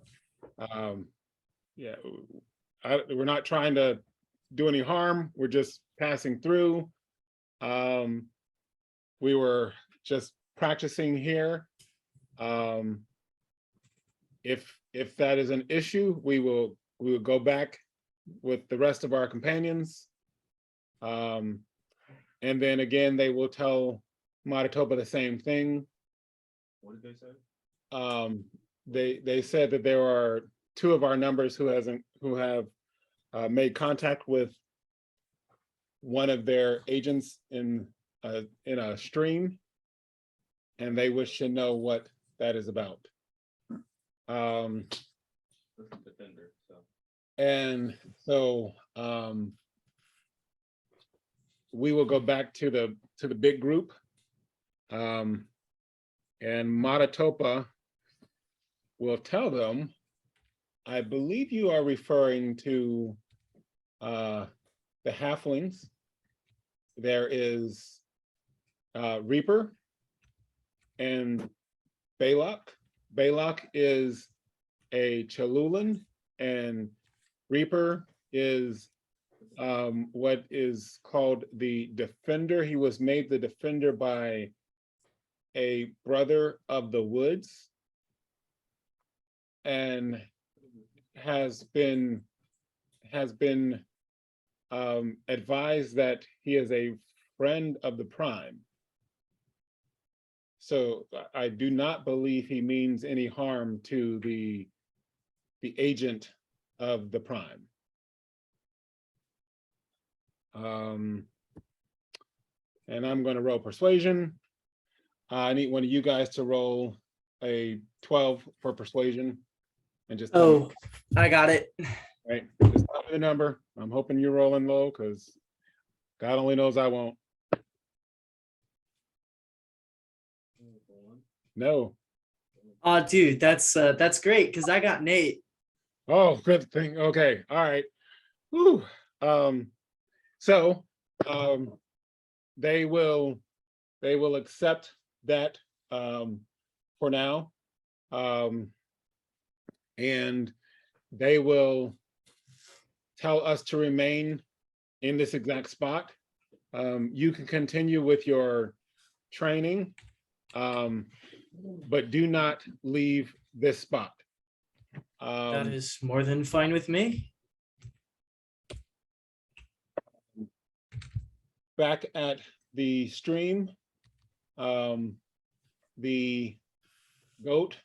Speaker 1: yeah, we're not trying to do any harm. We're just passing through. We were just practicing here. If that is an issue, we will go back with the rest of our companions. And then again, they will tell Matatopa the same thing.
Speaker 5: What did they say?
Speaker 1: They said that there are two of our numbers who have made contact with one of their agents in a stream, and they wish to know what that is about.
Speaker 5: Defender, so.
Speaker 1: And so we will go back to the big group. And Matatopa will tell them, I believe you are referring to the halflings. There is Reaper and Belac. Belac is a Chaluk'Sen, and Reaper is what is called the Defender. He was made the Defender by a brother of the woods, and has been advised that he is a friend of the Prime. So I do not believe he means any harm to the agent of the Prime. And I'm going to roll persuasion. I need one of you guys to roll a 12 for persuasion, and just tell me,
Speaker 2: Oh, I got it.
Speaker 1: right? Just tell me the number. I'm hoping you're rolling low because God only knows I won't. No.
Speaker 2: Oh, dude, that's great because I got Nate.
Speaker 1: Oh, good thing. Okay. All right. Whew. So they will accept that for now. And they will tell us to remain in this exact spot. You can continue with your training, but do not leave this spot.
Speaker 2: That is more than fine with me.
Speaker 1: Back at the stream, the goat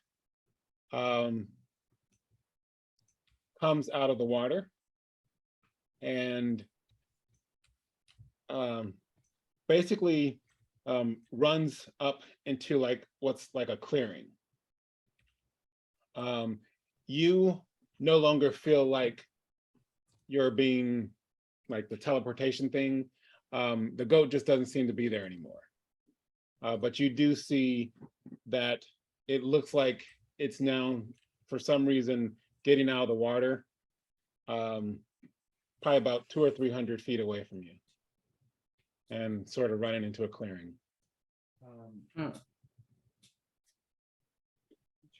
Speaker 1: comes out of the water and basically runs up into like what's like a clearing. You no longer feel like you're being like the teleportation thing. The goat just doesn't seem to be there anymore. But you do see that it looks like it's now, for some reason, getting out of the water, probably about 200 or 300 feet away from you, and sort of running into a clearing.
Speaker 3: I'm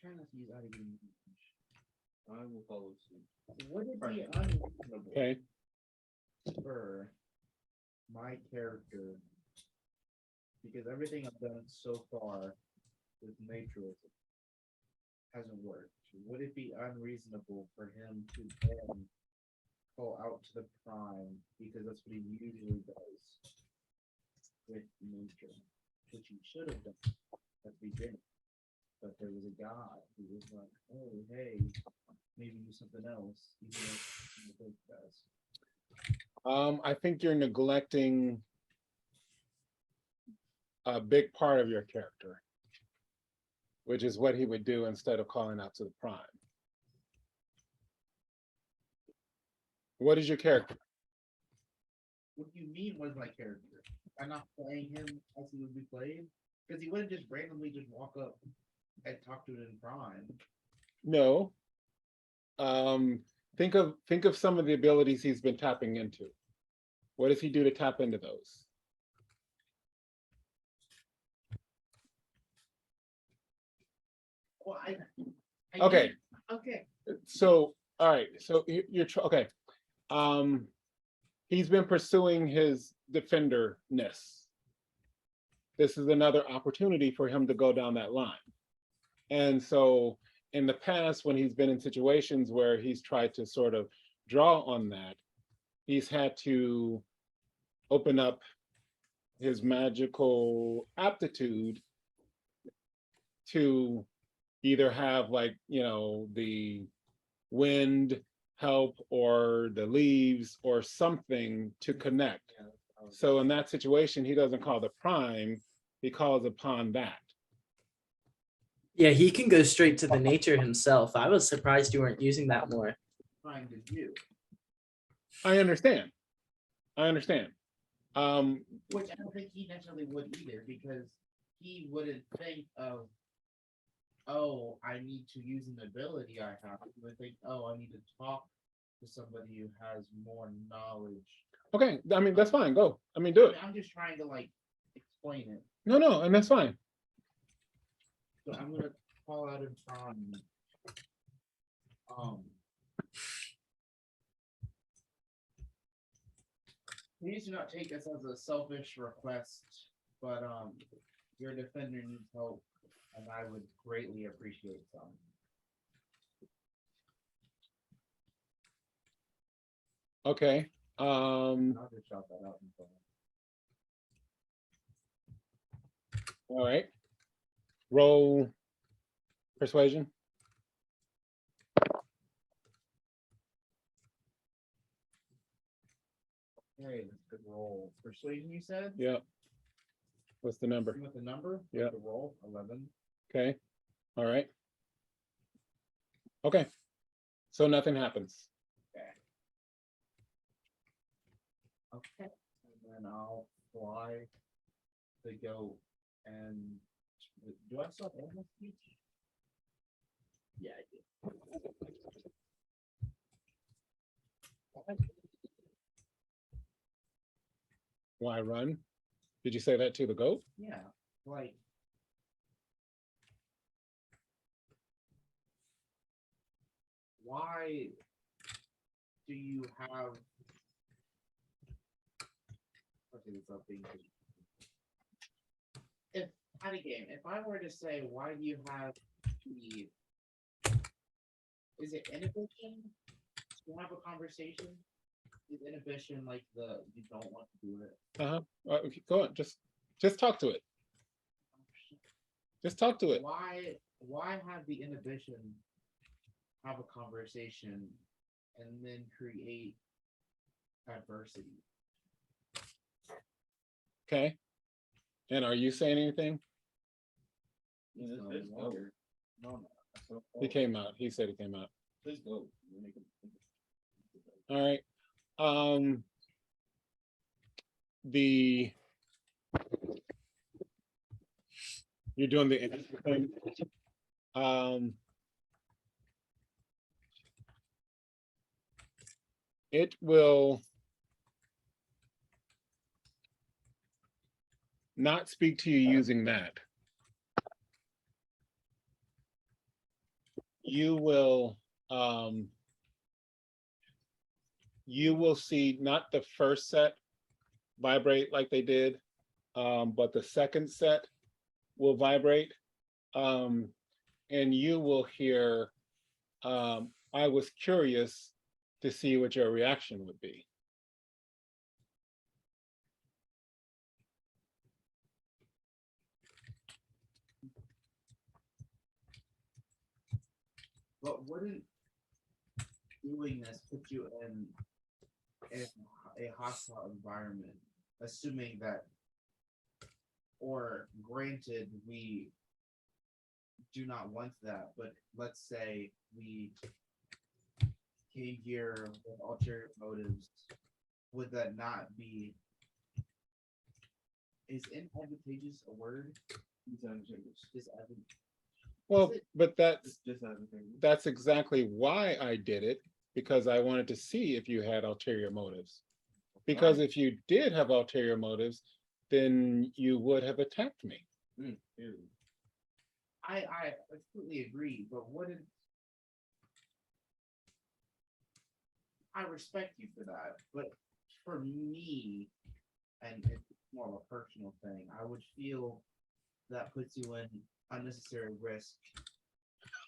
Speaker 3: trying not to use out of game.
Speaker 5: I will follow suit.
Speaker 3: Would it be unreasonable
Speaker 1: Okay.
Speaker 3: for my character, because everything I've done so far with nature hasn't worked, would it be unreasonable for him to then call out to the Prime, because that's what he usually does with nature, which he should have done at the beginning? But there was a guy who was like, oh, hey, maybe do something else, even though it does.
Speaker 1: I think you're neglecting a big part of your character, which is what he would do instead of calling out to the Prime. What is your character?
Speaker 3: What do you mean? What is my character? I'm not playing him as he would be played because he wouldn't just randomly just walk up and talk to it in Prime.
Speaker 1: No. Think of some of the abilities he's been tapping into. What does he do to tap into those?
Speaker 3: Well, I
Speaker 1: Okay.
Speaker 3: did- okay.
Speaker 1: So, all right. So okay. He's been pursuing his defender-ness. This is another opportunity for him to go down that line. And so in the past, when he's been in situations where he's tried to sort of draw on that, he's had to open up his magical aptitude to either have, like, you know, the wind help or the leaves or something to connect. So in that situation, he doesn't call the prime, he calls upon that.
Speaker 2: Yeah, he can go straight to the nature himself. I was surprised you weren't using that more.
Speaker 3: Trying to do,
Speaker 1: I understand.
Speaker 3: which I don't think he necessarily would either, because he wouldn't think of, oh, I need to use an ability I have. He would think, oh, I need to talk to somebody who has more knowledge.
Speaker 1: Okay, I mean, that's fine, go. I mean, do it.
Speaker 3: I'm just trying to like explain it.
Speaker 1: No, and that's fine.
Speaker 3: So I'm gonna call out in Prime. Please do not take this as a selfish request, but your defender needs help, and I would greatly appreciate some.
Speaker 1: Okay,
Speaker 3: I'll just shout that out in front.
Speaker 1: all right. Roll persuasion.
Speaker 3: Okay, that's a good roll. Persuasion, you said?
Speaker 1: Yeah. What's the number?
Speaker 3: With the number?
Speaker 1: Yeah.
Speaker 3: The roll, 11.
Speaker 1: Okay, all right. Okay, so nothing happens.
Speaker 3: Okay. And then I'll fly the goat and do I still have animal speech? Yeah, I do.
Speaker 1: Why run? Did you say that to the goat?
Speaker 3: Yeah, like why do you have okay, this up being if had a game, if I were to say why do you have the is it inhibition to have a conversation? Is inhibition like the you don't want to do it?
Speaker 1: Okay, go on, just talk to it. Just talk to it.
Speaker 3: Why have the inhibition have a conversation and then create adversity?
Speaker 1: Okay. And are you saying anything?
Speaker 5: Yeah,
Speaker 3: No,
Speaker 5: let's go.
Speaker 3: no.
Speaker 1: He came out. He said he came out.
Speaker 5: Let's go.
Speaker 1: All right. You're doing the interesting thing. It will not speak to you using that. You will see not the first set vibrate like they did, but the second set will vibrate, and you will hear, I was curious to see what your reaction would be.
Speaker 3: But wouldn't doing this put you in a hostile environment, assuming that, or granted, we do not want that, but let's say we behavior with ulterior motives, would that not be? Is inadvantageous a word?
Speaker 1: Well,
Speaker 3: Is it-
Speaker 1: but that's
Speaker 5: Just advantageous.
Speaker 1: that's exactly why I did it, because I wanted to see if you had ulterior motives. Because if you did have ulterior motives, then you would have attacked me.
Speaker 3: I completely agree, but what did? I respect you for that, but for me, and it's more of a personal thing, I would feel that puts you in unnecessary risk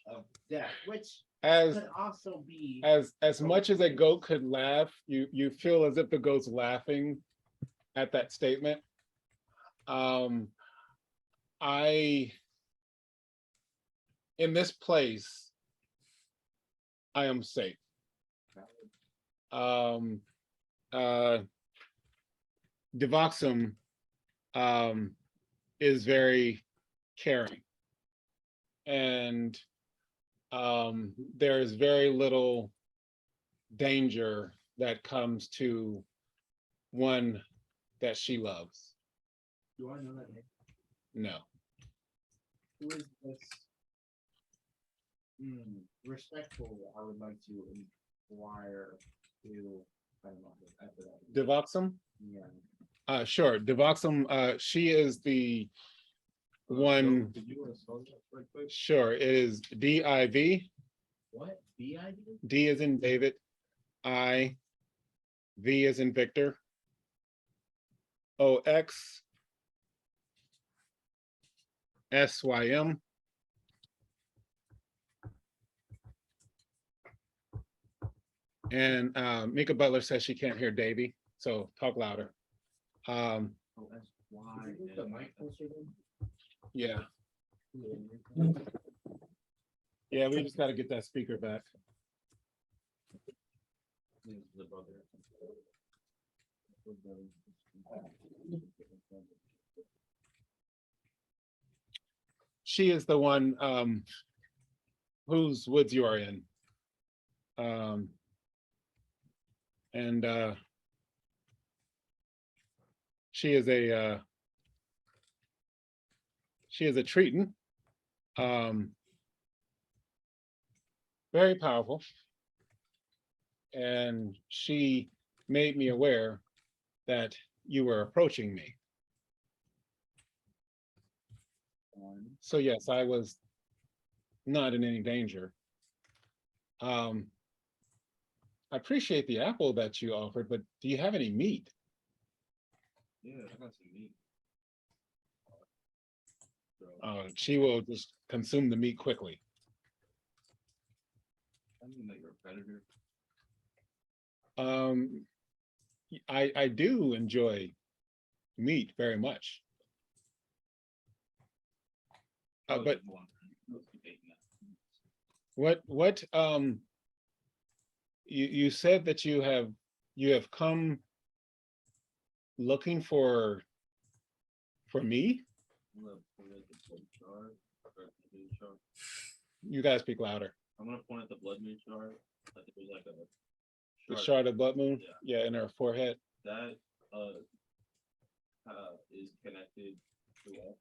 Speaker 3: of death, which
Speaker 1: As
Speaker 3: could also be.
Speaker 1: as much as a goat could laugh, you feel as if the goat's laughing at that statement. I in this place, I am safe. Divoxsym is very caring, and there is very little danger that comes to one that she loves.
Speaker 3: Do I know that name?
Speaker 1: No.
Speaker 3: Who is this? Respectful, I would like to inquire to, I don't know, after that.
Speaker 1: Divoxsym?
Speaker 3: Yeah.
Speaker 1: Sure. Divoxsym, she is the one.
Speaker 5: Did you want to spell that right quick?
Speaker 1: Sure, it is DIV.
Speaker 3: What? BID?
Speaker 1: D is in David. I. V is in Victor. OX. SYM. And Mika Butler says she can't hear Davy, so talk louder.
Speaker 5: Oh, that's why.
Speaker 3: Can you put the mic closer then?
Speaker 1: Yeah, yeah, we just got to get that speaker back.
Speaker 5: The brother.
Speaker 1: She is the one whose woods you are in. And she is a treeton. Very powerful. And she made me aware that you were approaching me. So yes, I was not in any danger. I appreciate the apple that you offered, but do you have any meat?
Speaker 5: Yeah, I got some meat.
Speaker 1: She will just consume the meat quickly.
Speaker 5: I mean that you're a predator.
Speaker 1: I do enjoy meat very much. But what you said that you have come looking for me? You guys speak louder.
Speaker 5: I'm gonna point at the blood moon shard. I think there's like
Speaker 1: The shard of blood moon?
Speaker 5: Yeah.
Speaker 1: Yeah, in her forehead.
Speaker 5: That is connected to us.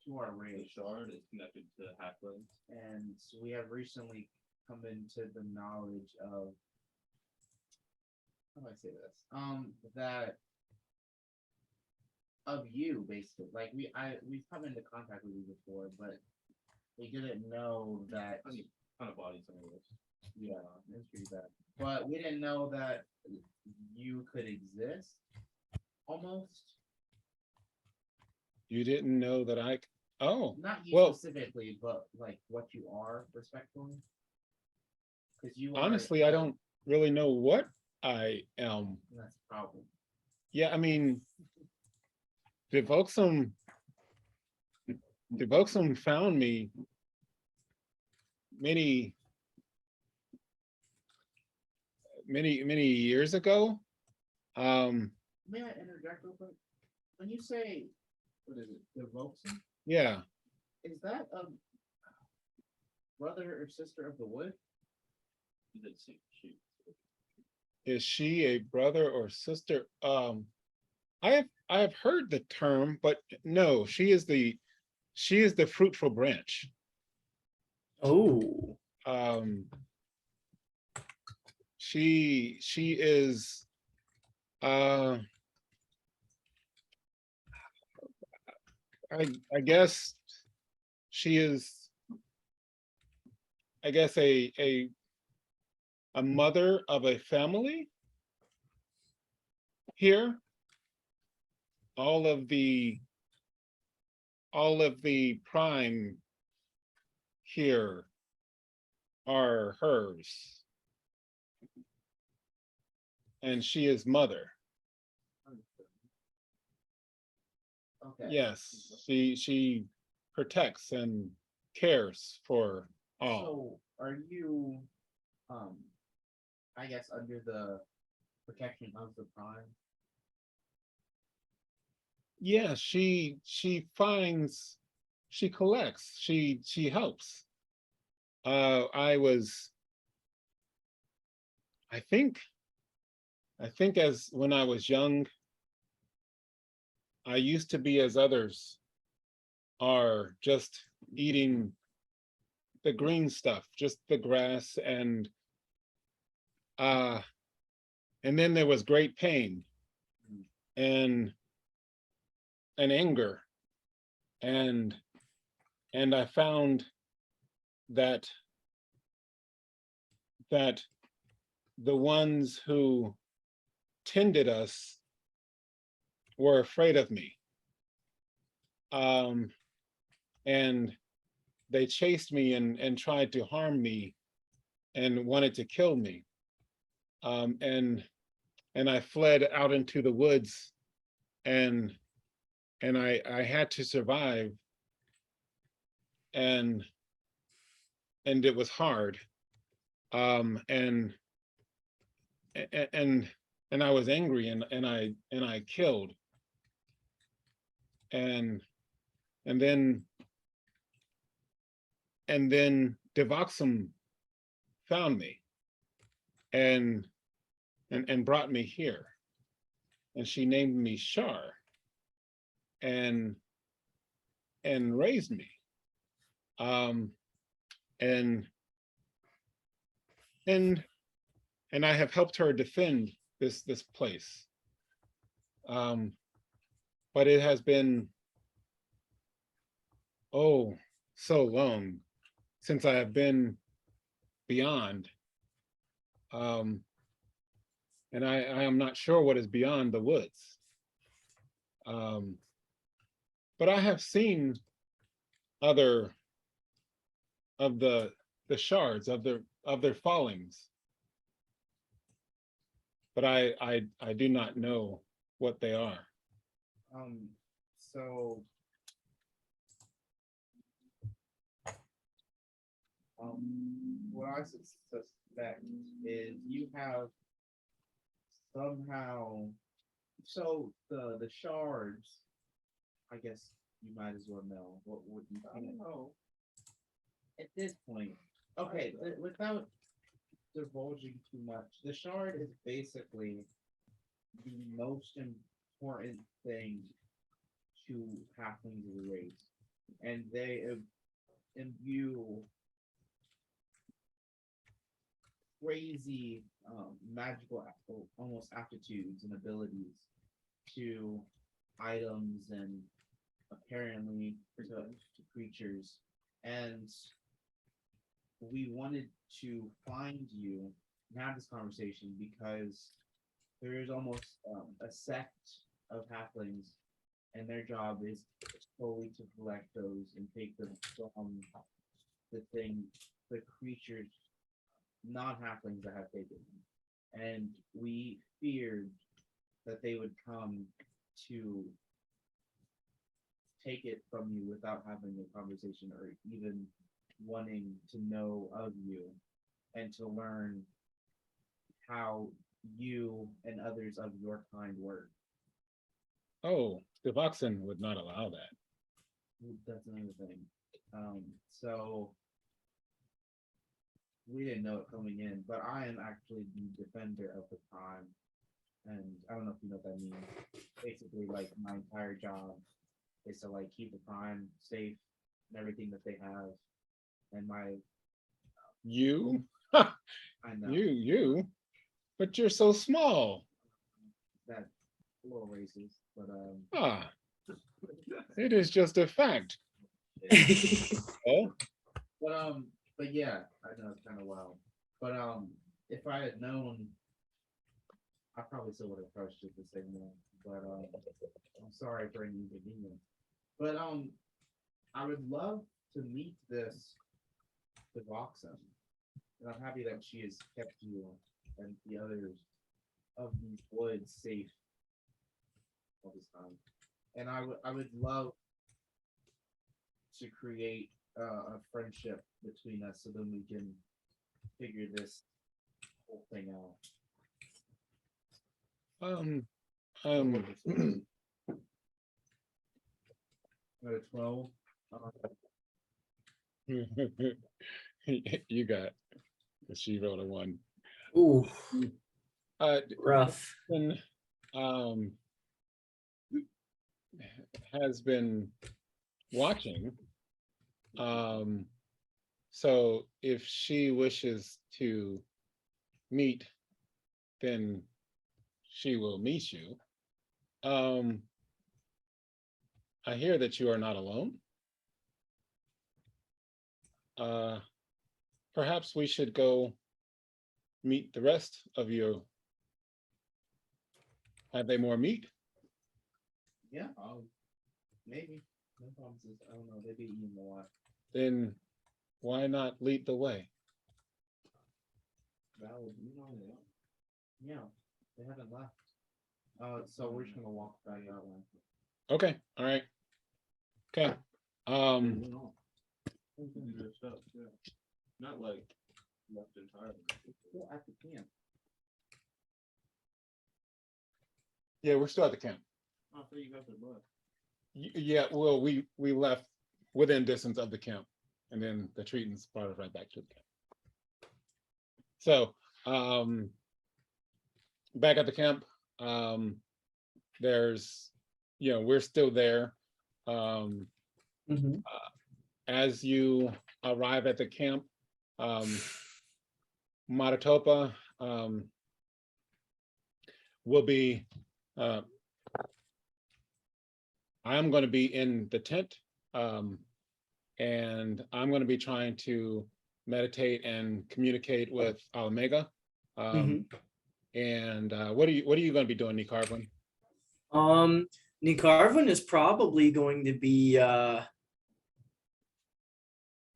Speaker 3: To our
Speaker 5: The
Speaker 3: race.
Speaker 5: shard is connected to halflings.
Speaker 3: And so we have recently come into the knowledge of, how do I say this? That of you basically. Like we've come into contact with you before, but we didn't know that.
Speaker 5: Kind of body some of this.
Speaker 3: Yeah, it's pretty bad. But we didn't know that you could exist. Almost.
Speaker 1: You didn't know that oh,
Speaker 3: Not you
Speaker 1: well,
Speaker 3: specifically, but like what you are, respectfully. Because you
Speaker 1: honestly, I don't really know what I am.
Speaker 3: That's the problem.
Speaker 1: Yeah, I mean, Divoxsym found me many years ago.
Speaker 3: May I interject real quick? When you say, what is it, Divoxsym?
Speaker 5: You didn't say she.
Speaker 1: Is she a brother or sister? I have heard the term, but no, she is the fruitful branch.
Speaker 2: Oh,
Speaker 1: She is I guess she is, I guess, a mother of a family here. All of the prime here are hers. And she is mother.
Speaker 3: Okay.
Speaker 1: Yes, she protects and cares for all.
Speaker 3: So are you, I guess under the protection of the prime?
Speaker 1: Yeah, she finds, she collects, she helps. I think as when I was young, I used to be as others are, just eating the green stuff, just the grass, and then there was great pain and anger, and I found that the ones who tended us were afraid of me. And they chased me and tried to harm me and wanted to kill me. And I fled out into the woods, and I had to survive, and it was hard. And I was angry, and I killed. And then Divoxsym found me and brought me here, and she named me Shar and raised me. And I have helped her defend this place. But it has been, oh, so long since I have been beyond. And I am not sure what is beyond the woods. But I have seen other of the shards of their fallings. But I do not know what they are.
Speaker 3: So what I suspect is you have somehow, so the shards, I guess you might as well know what would you, I don't know at this point. Okay, without divulging too much, the shard is basically the most important thing to halflings as a race, and they imbue crazy magical almost aptitudes and abilities to items and apparently to creatures. And we wanted to find you and have this conversation because there is almost a sect of halflings, and their job is solely to collect those and take them from the creatures, non-halflings that have taken them. And we feared that they would come to take it from you without having a conversation or even wanting to know of you and to learn how you and others of your kind work.
Speaker 1: Oh, Divoxsym would not allow that.
Speaker 3: That's another thing. So we didn't know it coming in, but I am actually the defender of the prime. And I don't know if you know what that means. Basically, like my entire job is to like keep the prime safe and everything that they have. And my
Speaker 1: You,
Speaker 3: I know
Speaker 1: you, but you're so small.
Speaker 3: that a little racist, but
Speaker 1: Ah, it is just a fact. Oh,
Speaker 3: but yeah, I know it's kind of wild. But if I had known, I probably still would have approached it the same way. But I'm sorry for any inconvenience. But I would love to meet this Divoxsym. And I'm happy that she has kept you and the others of these woods safe all this time. And I would love to create a friendship between us so then we can figure this whole thing out. At a 12.
Speaker 1: You got, she rolled a 1.
Speaker 2: Ooh, rough.
Speaker 1: Then, has been watching. So if she wishes to meet, then she will meet you. I hear that you are not alone. Perhaps we should go meet the rest of you. Have they more meat?
Speaker 3: Yeah, maybe. No problems. I don't know. They be eating a lot.
Speaker 1: Then why not lead the way?
Speaker 3: That would, yeah, they haven't left. So we're just gonna walk back out one.
Speaker 1: Okay, all right. Okay.
Speaker 5: Not like left entirely.
Speaker 3: Still at the camp.
Speaker 1: Yeah, we're still at the camp.
Speaker 5: I thought you guys were left.
Speaker 1: Yeah, well, we left within distance of the camp, and then the treatons brought us right back to the camp. So, back at the camp, there's, we're still there. As you arrive at the camp, Matatopa will be, I'm going to be in the tent, and I'm going to be trying to meditate and communicate with Alamega. And what are you going to be doing, Nicarvin?
Speaker 2: Nicarvin is probably going to be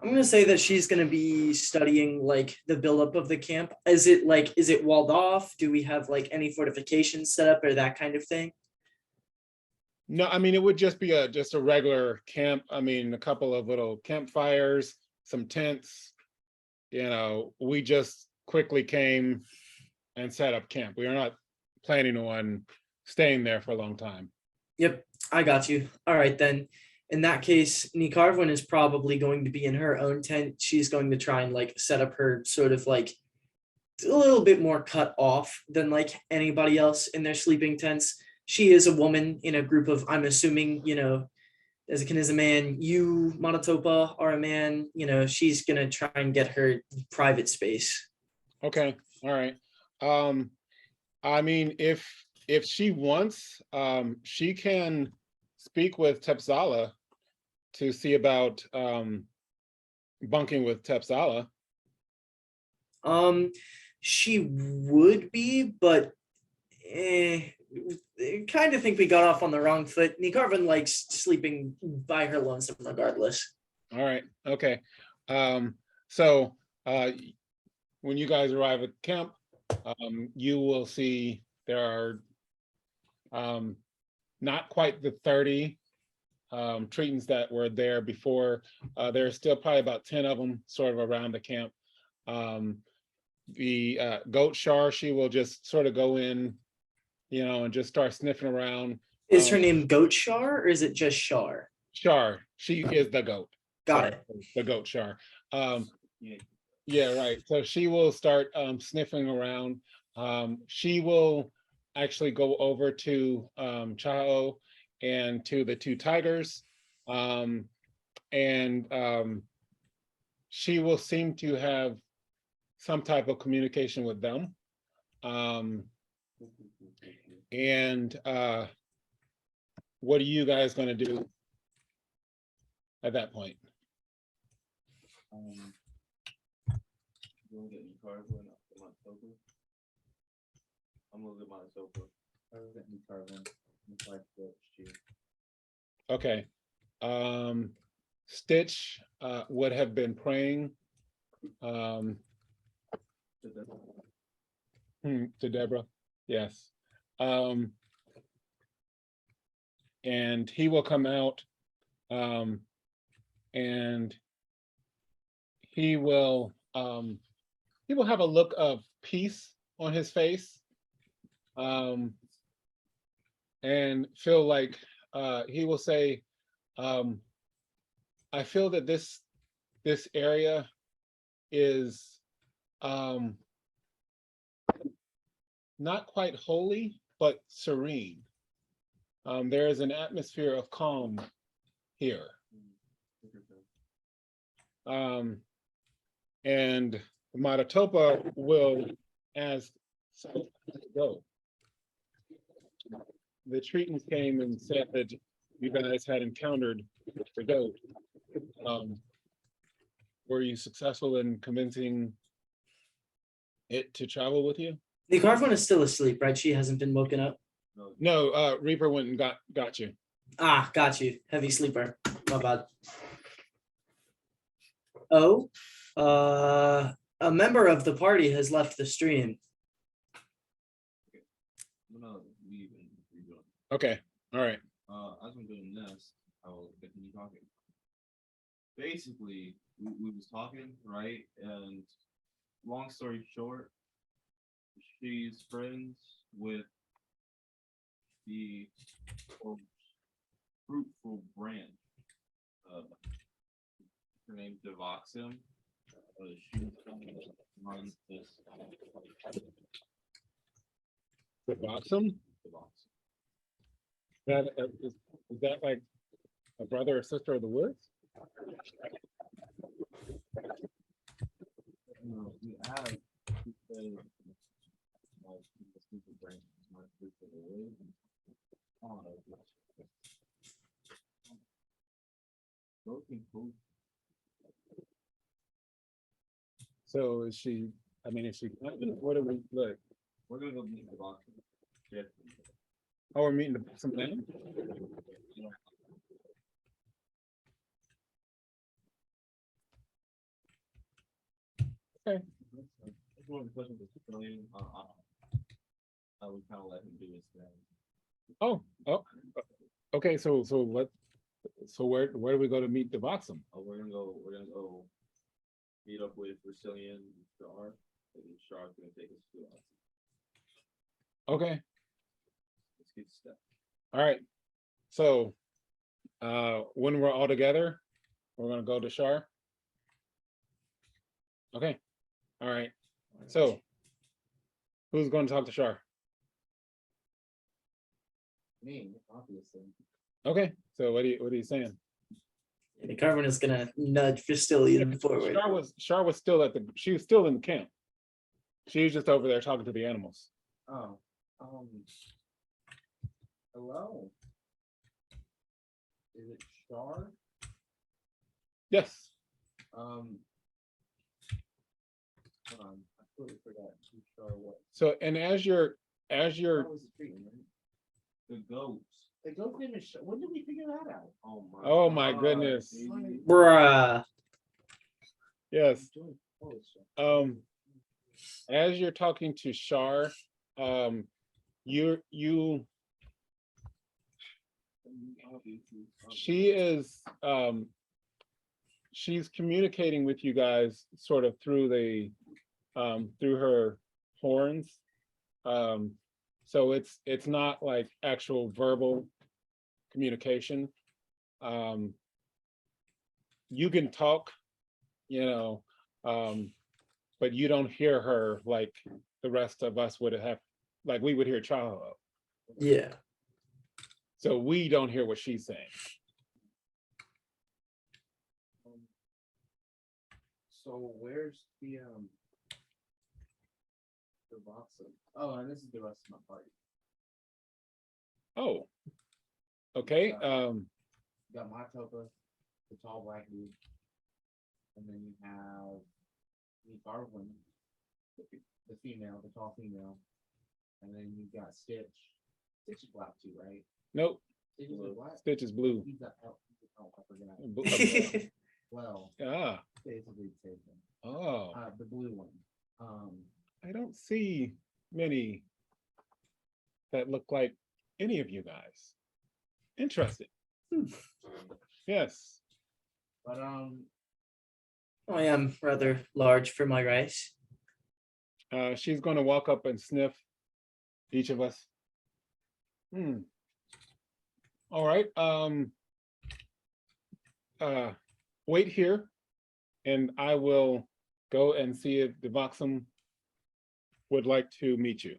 Speaker 2: I'm going to say that she's going to be studying like the buildup of the camp. Is it walled off? Do we have like any fortifications set up or that kind of thing?
Speaker 1: No, I mean, it would just be just a regular camp. I mean, a couple of little campfires, some tents. We just quickly came and set up camp. We are not planning on staying there for a long time.
Speaker 2: Yep, I got you. All right, then. In that case, Nicarvin is probably going to be in her own tent. She's going to try and like set up her sort of like a little bit more cut off than like anybody else in their sleeping tents. She is a woman in a group of, I'm assuming, Ezekin is a man, you, Matatopa, are a man, she's going to try and get her private space.
Speaker 1: Okay, all right. I mean, if she wants, she can speak with Tepzala to see about bunking with Tepzala.
Speaker 2: She would be, but I kind of think we got off on the wrong foot. Nicarvin likes sleeping by her lonesome regardless.
Speaker 1: All right, okay. So when you guys arrive at camp, you will see there are not quite the 30 treatons that were there before. There's still probably about 10 of them sort of around the camp. The goat Shar, she will just sort of go in, and just start sniffing around.
Speaker 2: Is her name Goat Shar or is it just Shar?
Speaker 1: Shar, she is the goat.
Speaker 2: Got it.
Speaker 1: The goat Shar. Yeah, right. So she will start sniffing around. She will actually go over to Chao and to the two tigers. And she will seem to have some type of communication with them. And what are you guys going to do at that point?
Speaker 5: You wanna get in your car, go and get my sofa? I'm gonna get my sofa. I was getting carbon.
Speaker 1: Okay. Stitch would have been praying to Deborah. Yes. And he will come out and he will have a look of peace on his face and feel like he will say, I feel that this area is not quite holy, but serene. There is an atmosphere of calm here. And Matatopa will ask, so go. The treetons came and said that you guys had encountered the goat. Were you successful in convincing it to travel with you?
Speaker 2: The Carvon is still asleep, right? She hasn't been woken up.
Speaker 1: No, Reaper went and got you.
Speaker 2: Ah, got you. Heavy sleeper. My bad. Oh, a member of the party has left the stream.
Speaker 5: I'm gonna leave and rejoin.
Speaker 1: Okay, all right.
Speaker 5: As I'm doing this, I will continue talking. Basically, we was talking, right? And long story short, she's friends with the fruitful branch. Her name's Divoxsym. She runs this.
Speaker 1: Divoxsym? That is that like a brother or sister of the woods?
Speaker 5: No, we have to say my stupid brain is my fruitful way.
Speaker 1: So is she? I mean, is she? What do we look?
Speaker 5: We're gonna go meet the box. Yeah.
Speaker 1: Oh, we're meeting some man. Okay.
Speaker 5: One of the questions is I would kind of let him do his thing.
Speaker 1: Oh, okay. So what? So where do we go to meet Divoxsym?
Speaker 5: Oh, we're gonna go meet up with Rastilian and Star, and Star's gonna take us to us.
Speaker 1: Okay.
Speaker 5: Let's get stuff.
Speaker 1: All right. So when we're all together, we're gonna go to Shar. Okay. All right. So who's going to talk to Shar?
Speaker 3: Me, obviously.
Speaker 1: Okay. So what are you saying?
Speaker 2: The Carvon is gonna nudge Rastilian forward.
Speaker 1: Shar was still she was still in the camp. She was just over there talking to the animals.
Speaker 3: Oh, hello. Is it Star?
Speaker 1: Yes.
Speaker 3: Hold on, I totally forgot who Star was.
Speaker 1: So and as you're
Speaker 3: Star was the treatment, right?
Speaker 5: The goats.
Speaker 3: The goat name is Star. When did we figure that out?
Speaker 1: Oh my goodness.
Speaker 5: baby.
Speaker 2: Bruh.
Speaker 1: Yes.
Speaker 3: Oh, Star.
Speaker 1: As you're talking to Shar, she is she's communicating with you guys sort of through the through her horns. So it's not like actual verbal communication. You can talk, you know, but you don't hear her like the rest of us would have, like we would hear Chaho.
Speaker 2: Yeah.
Speaker 1: So we don't hear what she's saying.
Speaker 3: So where's the Divoxsym? Oh, and this is the rest of my party.
Speaker 1: Oh, okay.
Speaker 3: You got my Topa, the tall black dude, and then you have the Garwin, the female, the tall female, and then you got Stitch. Stitch is black too, right?
Speaker 1: Nope.
Speaker 3: Stitch is black.
Speaker 1: Stitch is blue.
Speaker 3: He's a oh, I forgot. Well,
Speaker 1: Ah,
Speaker 3: basically the same thing.
Speaker 1: oh,
Speaker 3: The blue one.
Speaker 1: I don't see many that look like any of you guys. Interesting. Yes.
Speaker 3: But
Speaker 2: I am rather large for my race.
Speaker 1: She's going to walk up and sniff each of us. All right. Wait here, and I will go and see if Divoxsym would like to meet you.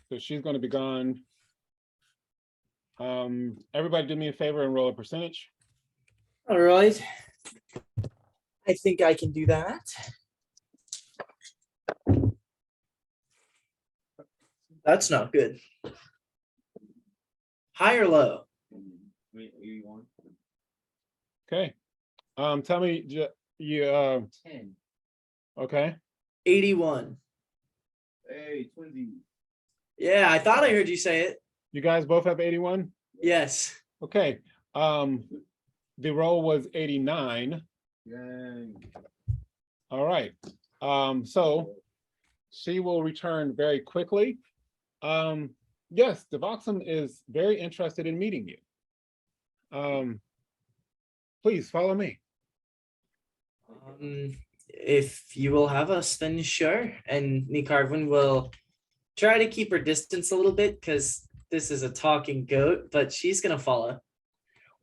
Speaker 1: So she's going to be gone. Everybody do me a favor and roll a percentage.
Speaker 2: All right. I think I can do that. That's not good. High or low?
Speaker 5: Wait, 81.
Speaker 1: Okay. Tell me you
Speaker 3: 10.
Speaker 1: okay.
Speaker 2: 81.
Speaker 4: Hey, twinsies.
Speaker 2: Yeah, I thought I heard you say it.
Speaker 1: You guys both have 81?
Speaker 2: Yes.
Speaker 1: Okay. The roll was 89.
Speaker 4: Dang.
Speaker 1: All right. So she will return very quickly. Yes, Divoxsym is very interested in meeting you. Please follow me.
Speaker 2: If you will have us, then sure. And Nicarvin will try to keep her distance a little bit because this is a talking goat, but she's gonna follow.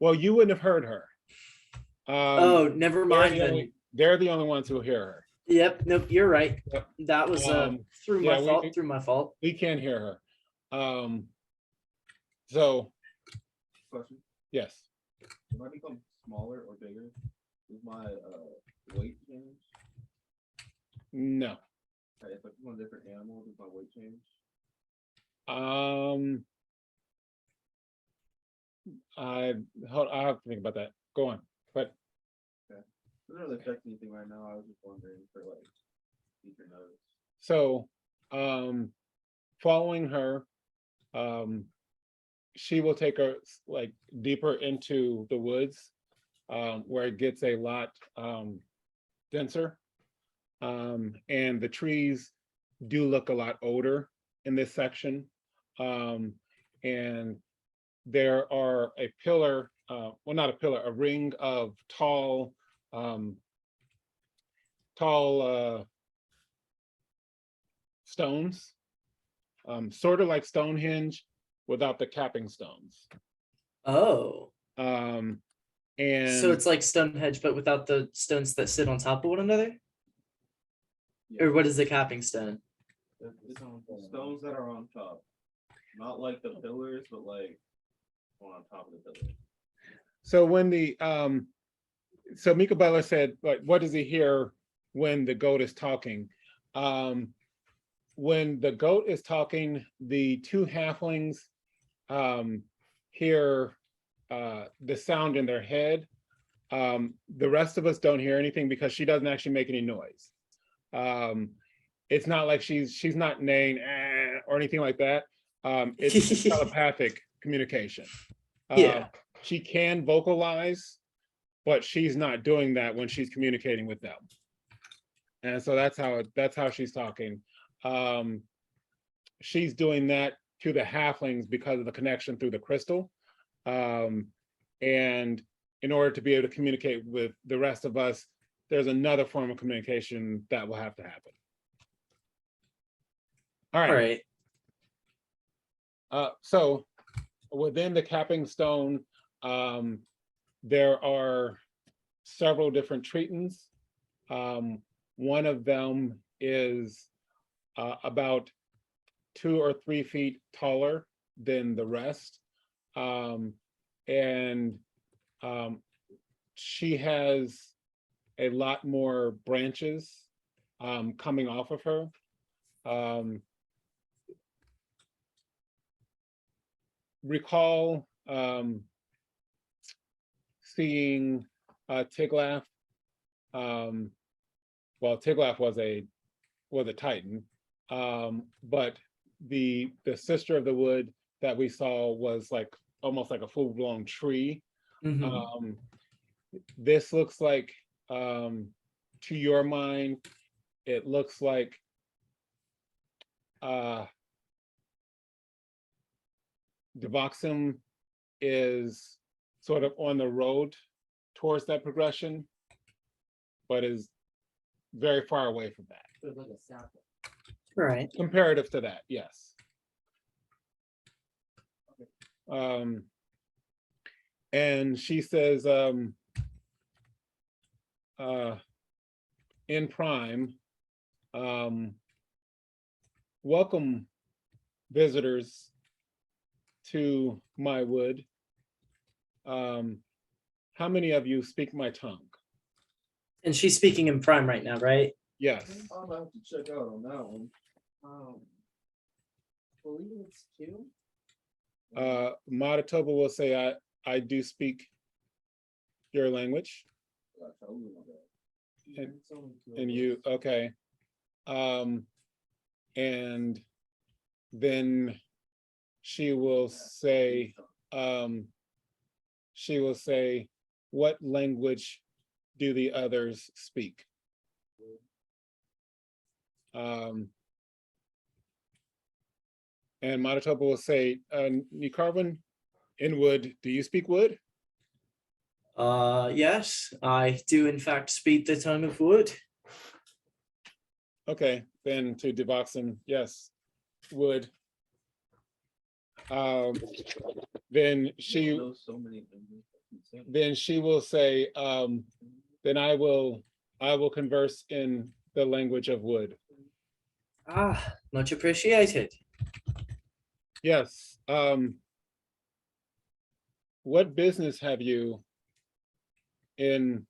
Speaker 1: Well, you wouldn't have heard her.
Speaker 2: Oh, never mind then.
Speaker 1: They're the only ones who hear her.
Speaker 2: Yep, nope, you're right.
Speaker 1: Yep.
Speaker 2: That was through
Speaker 1: yeah,
Speaker 2: my
Speaker 1: we-
Speaker 2: fault, through my fault.
Speaker 1: We can't hear her. So
Speaker 4: Question.
Speaker 1: yes.
Speaker 4: If I become smaller or bigger, is my weight change?
Speaker 1: No.
Speaker 4: Like, if I become a different animal, does my weight change?
Speaker 1: I have to think about that. Go on. But
Speaker 4: It doesn't really affect anything right now. I was just wondering for like future notes.
Speaker 1: so following her, she will take her like deeper into the woods, where it gets a lot denser. And the trees do look a lot older in this section. And there are a pillar, well, not a pillar, a ring of tall stones, sort of like Stonehenge without the capping stones.
Speaker 2: Oh,
Speaker 1: And
Speaker 2: so it's like Stonehenge, but without the stones that sit on top of one another? Or what is the capping stone?
Speaker 4: It's stones that are on top, not like the pillars, but like on top of the pillars.
Speaker 1: so when the so Mikabella said, like, what does he hear when the goat is talking? When the goat is talking, the two halflings hear the sound in their head. The rest of us don't hear anything because she doesn't actually make any noise. It's not like she's not neighing or anything like that. It's telepathic communication.
Speaker 2: Yeah.
Speaker 1: She can vocalize, but she's not doing that when she's communicating with them. And so that's how she's talking. She's doing that to the halflings because of the connection through the crystal. And in order to be able to communicate with the rest of us, there's another form of communication that will have to happen. All
Speaker 2: All
Speaker 1: right.
Speaker 2: right.
Speaker 1: So within the capping stone, there are several different treetons One of them is about 2 or 3 feet taller than the rest. And she has a lot more branches coming off of her. Recall seeing Tiglath. Well, Tiglath was a Titan, but the sister of the wood that we saw was like almost like a full-blown tree.
Speaker 2: Mhm.
Speaker 1: This looks like, to your mind, it looks like Divoxsym is sort of on the road towards that progression, but is very far away from that.
Speaker 3: So it's like a sapling.
Speaker 2: Right.
Speaker 1: Comparative to that, yes. And she says, in prime, welcome visitors to my wood. How many of you speak my tongue?
Speaker 2: And she's speaking in prime right now, right?
Speaker 1: Yes.
Speaker 4: I'll have to check out on that one.
Speaker 3: Believe it's 2.
Speaker 1: Manitoba will say, I do speak your language. And,
Speaker 3: It's only 2 of
Speaker 1: and
Speaker 3: us.
Speaker 1: you, okay. And then she will say, what language do the others speak? And Manitoba will say, Nicarvan, in wood, do you speak wood?
Speaker 2: Yes, I do in fact speak the tongue of wood.
Speaker 1: Okay, then to Divoxsym, yes, wood. Then she
Speaker 5: Know so many languages.
Speaker 1: will say, then I will converse in the language of wood.
Speaker 2: Ah, much appreciated.
Speaker 1: Yes. What business have you in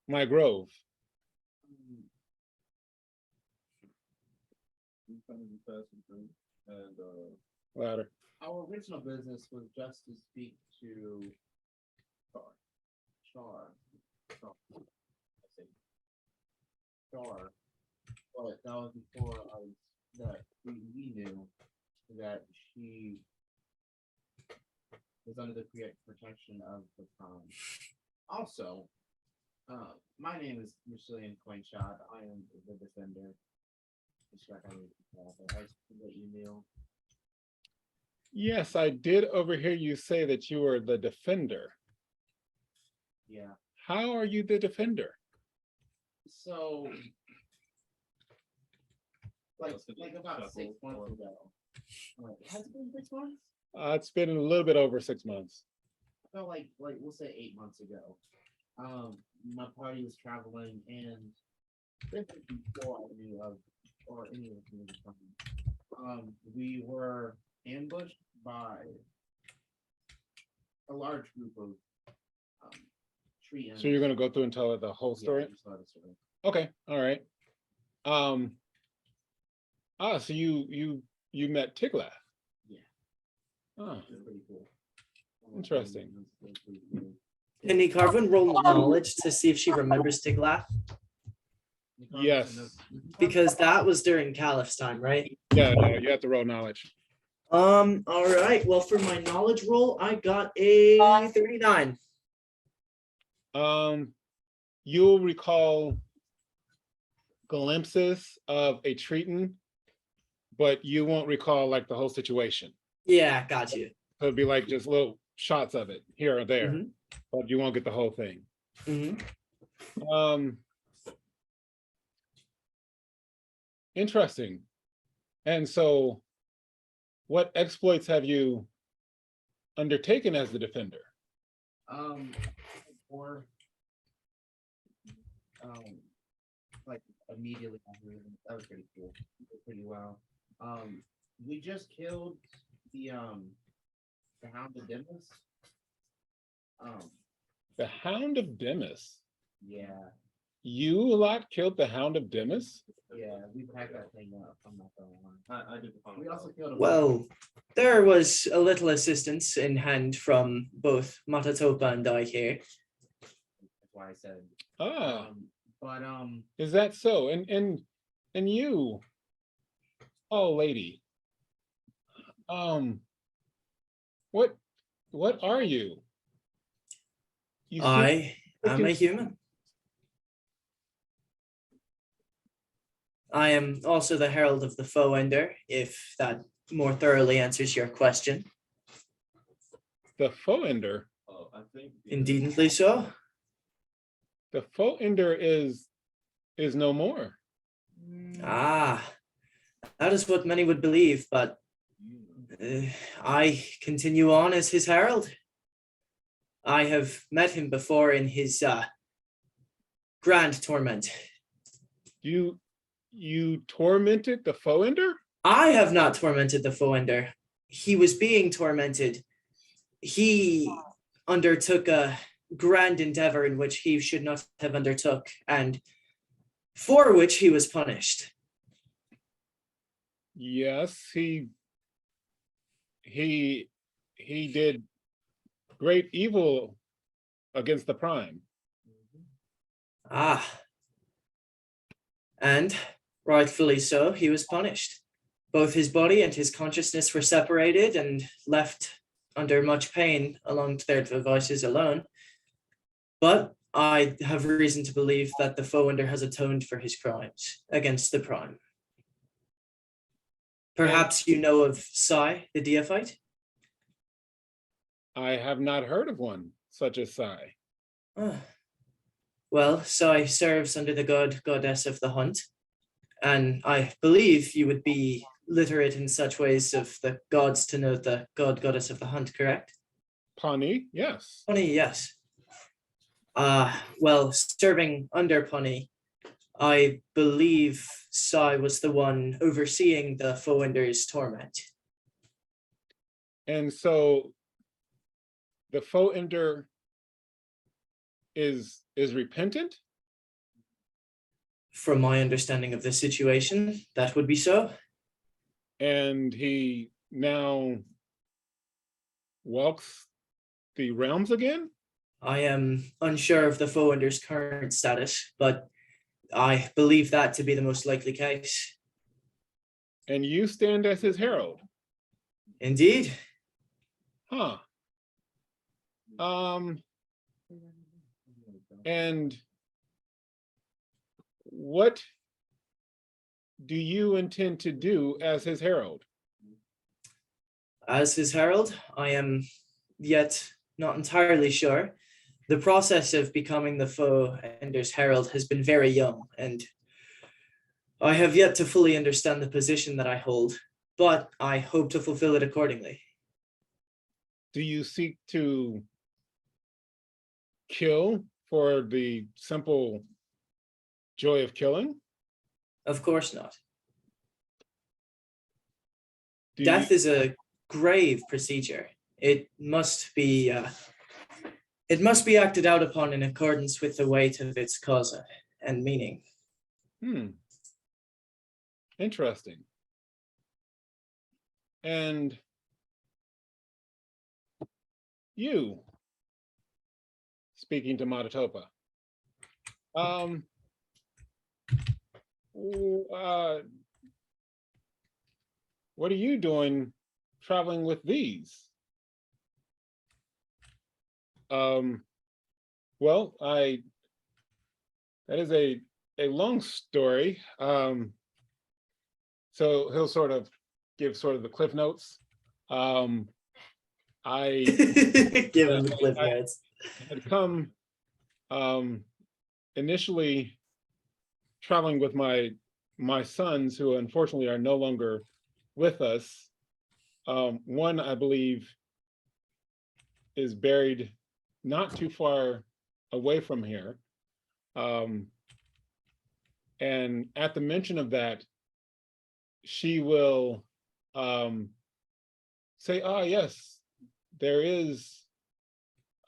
Speaker 1: my grove?
Speaker 4: And
Speaker 1: Louder.
Speaker 3: Our original business was just to speak to Char. But that was before we knew that she was under the protection of the town. Also, my name is Rastilian Coinshot. I am the defender. I that you knew.
Speaker 1: Yes, I did overhear you say that you were the defender.
Speaker 3: Yeah.
Speaker 1: How are you the defender?
Speaker 3: So, like about 6 months ago. Has it been 6 months?
Speaker 1: It's been a little bit over 6 months.
Speaker 3: I felt like we'll say 8 months ago. My party was traveling, and this was before I knew of or any of the we were ambushed by a large group of treeton.
Speaker 1: So you're gonna go through and tell her the whole story?
Speaker 3: Just tell the story.
Speaker 1: Okay, all right. So you met Tiglath.
Speaker 3: Yeah.
Speaker 1: Oh,
Speaker 3: It's pretty cool.
Speaker 1: Interesting.
Speaker 2: Can Nicarvan roll knowledge to see if she remembers Tiglath?
Speaker 1: Yes.
Speaker 2: Because that was during Caliph's time, right?
Speaker 1: Yeah, no, you have to roll knowledge.
Speaker 2: All right. Well, for my knowledge roll, I got a 39.
Speaker 1: You'll recall glimpses of a treeton, but you won't recall like the whole situation.
Speaker 2: Yeah, got you.
Speaker 1: So it'd be like just little shots of it here or there,
Speaker 2: Mhm.
Speaker 1: but you won't get the whole thing.
Speaker 2: Mhm.
Speaker 1: Interesting. And so what exploits have you undertaken as the defender?
Speaker 3: Or like immediately after that was pretty cool. Did pretty well. We just killed the Hound of Dimas.
Speaker 1: The Hound of Dimas.
Speaker 3: Yeah,
Speaker 1: You lot killed the Hound of Dimas?
Speaker 3: yeah, we packed that thing up. I'm not gonna lie.
Speaker 5: I did the final.
Speaker 3: We also killed a
Speaker 2: Well, there was a little assistance in hand from both Matatopa and I here.
Speaker 3: That's why I said.
Speaker 1: Ah,
Speaker 3: But
Speaker 1: is that so? And you, oh lady. What are you? You seem-
Speaker 2: I am a human. I am also the herald of the foe ender, if that more thoroughly answers your question.
Speaker 1: the foe ender.
Speaker 5: Oh, I think.
Speaker 2: Indeedly so.
Speaker 1: The foe ender is no more.
Speaker 2: Ah, that is what many would believe, but I continue on as his herald. I have met him before in his grand torment.
Speaker 1: You tormented the foe ender?
Speaker 2: I have not tormented the foe ender. He was being tormented. He undertook a grand endeavor in which he should not have undertook, and for which he was punished.
Speaker 1: Yes, he did great evil against the prime.
Speaker 2: Ah. And rightfully so, he was punished. Both his body and his consciousness were separated and left under much pain along their devices alone. But I have reason to believe that the foe ender has atoned for his crimes against the prime. Perhaps you know of Sai, the Deophyte?
Speaker 1: I have not heard of one such as Sai.
Speaker 2: Ah. Well, Sai serves under the goddess of the hunt, and I believe you would be literate in such ways of the gods to know the goddess of the hunt, correct?
Speaker 1: Pawnee, yes.
Speaker 2: Punny, yes. Well, serving under Punny, I believe Sai was the one overseeing the foe ender's torment.
Speaker 1: And so the foe ender is repentant?
Speaker 2: From my understanding of the situation, that would be so.
Speaker 1: And he now walks the realms again?
Speaker 2: I am unsure of the foe ender's current status, but I believe that to be the most likely case.
Speaker 1: And you stand as his herald?
Speaker 2: Indeed.
Speaker 1: Huh. And what do you intend to do as his herald?
Speaker 2: As his herald, I am yet not entirely sure. The process of becoming the foe ender's herald has been very young, and I have yet to fully understand the position that I hold, but I hope to fulfill it accordingly.
Speaker 1: Do you seek to kill for the simple joy of killing?
Speaker 2: Of course not.
Speaker 1: Do
Speaker 2: Death
Speaker 1: you,
Speaker 2: is a grave procedure. It must be acted out upon in accordance with the weight of its cause and meaning.
Speaker 1: Interesting. And you, speaking to Matatopa, what are you doing traveling with these? Well, that is a long story. So he'll sort of give sort of the cliff notes. I
Speaker 2: Give him the cliff notes.
Speaker 1: had come initially traveling with my sons, who unfortunately are no longer with us. One, I believe, is buried not too far away from here. And at the mention of that, she will say, "Ah, yes, there is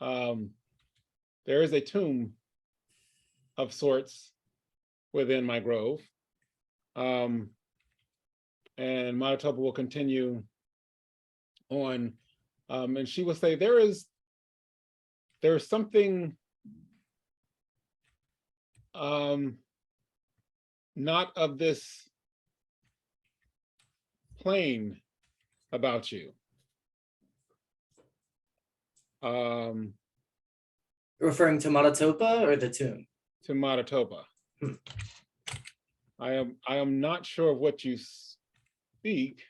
Speaker 1: a tomb of sorts within my grove." And Manitoba will continue on, and she will say, "There's something not of this plane about you."
Speaker 2: Referring to Matatopa or the tomb?
Speaker 1: To Manitoba. I am not sure of what you speak.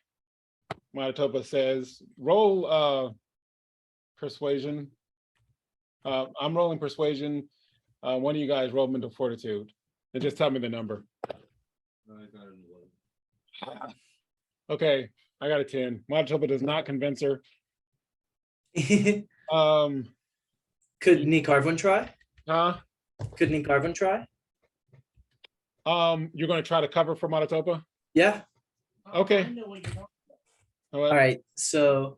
Speaker 1: Manitoba says, "Roll persuasion." I'm rolling persuasion. One of you guys roll mental fortitude and just tell me the number.
Speaker 5: I got an 11.
Speaker 1: Okay, I got a 10. Manitoba does not convince her.
Speaker 2: Could Nicarvin try?
Speaker 1: Huh?
Speaker 2: Could Nicarvin try?
Speaker 1: You're gonna try to cover for Manitoba?
Speaker 2: Yeah.
Speaker 1: Okay.
Speaker 6: I know what you're talking
Speaker 2: All right. So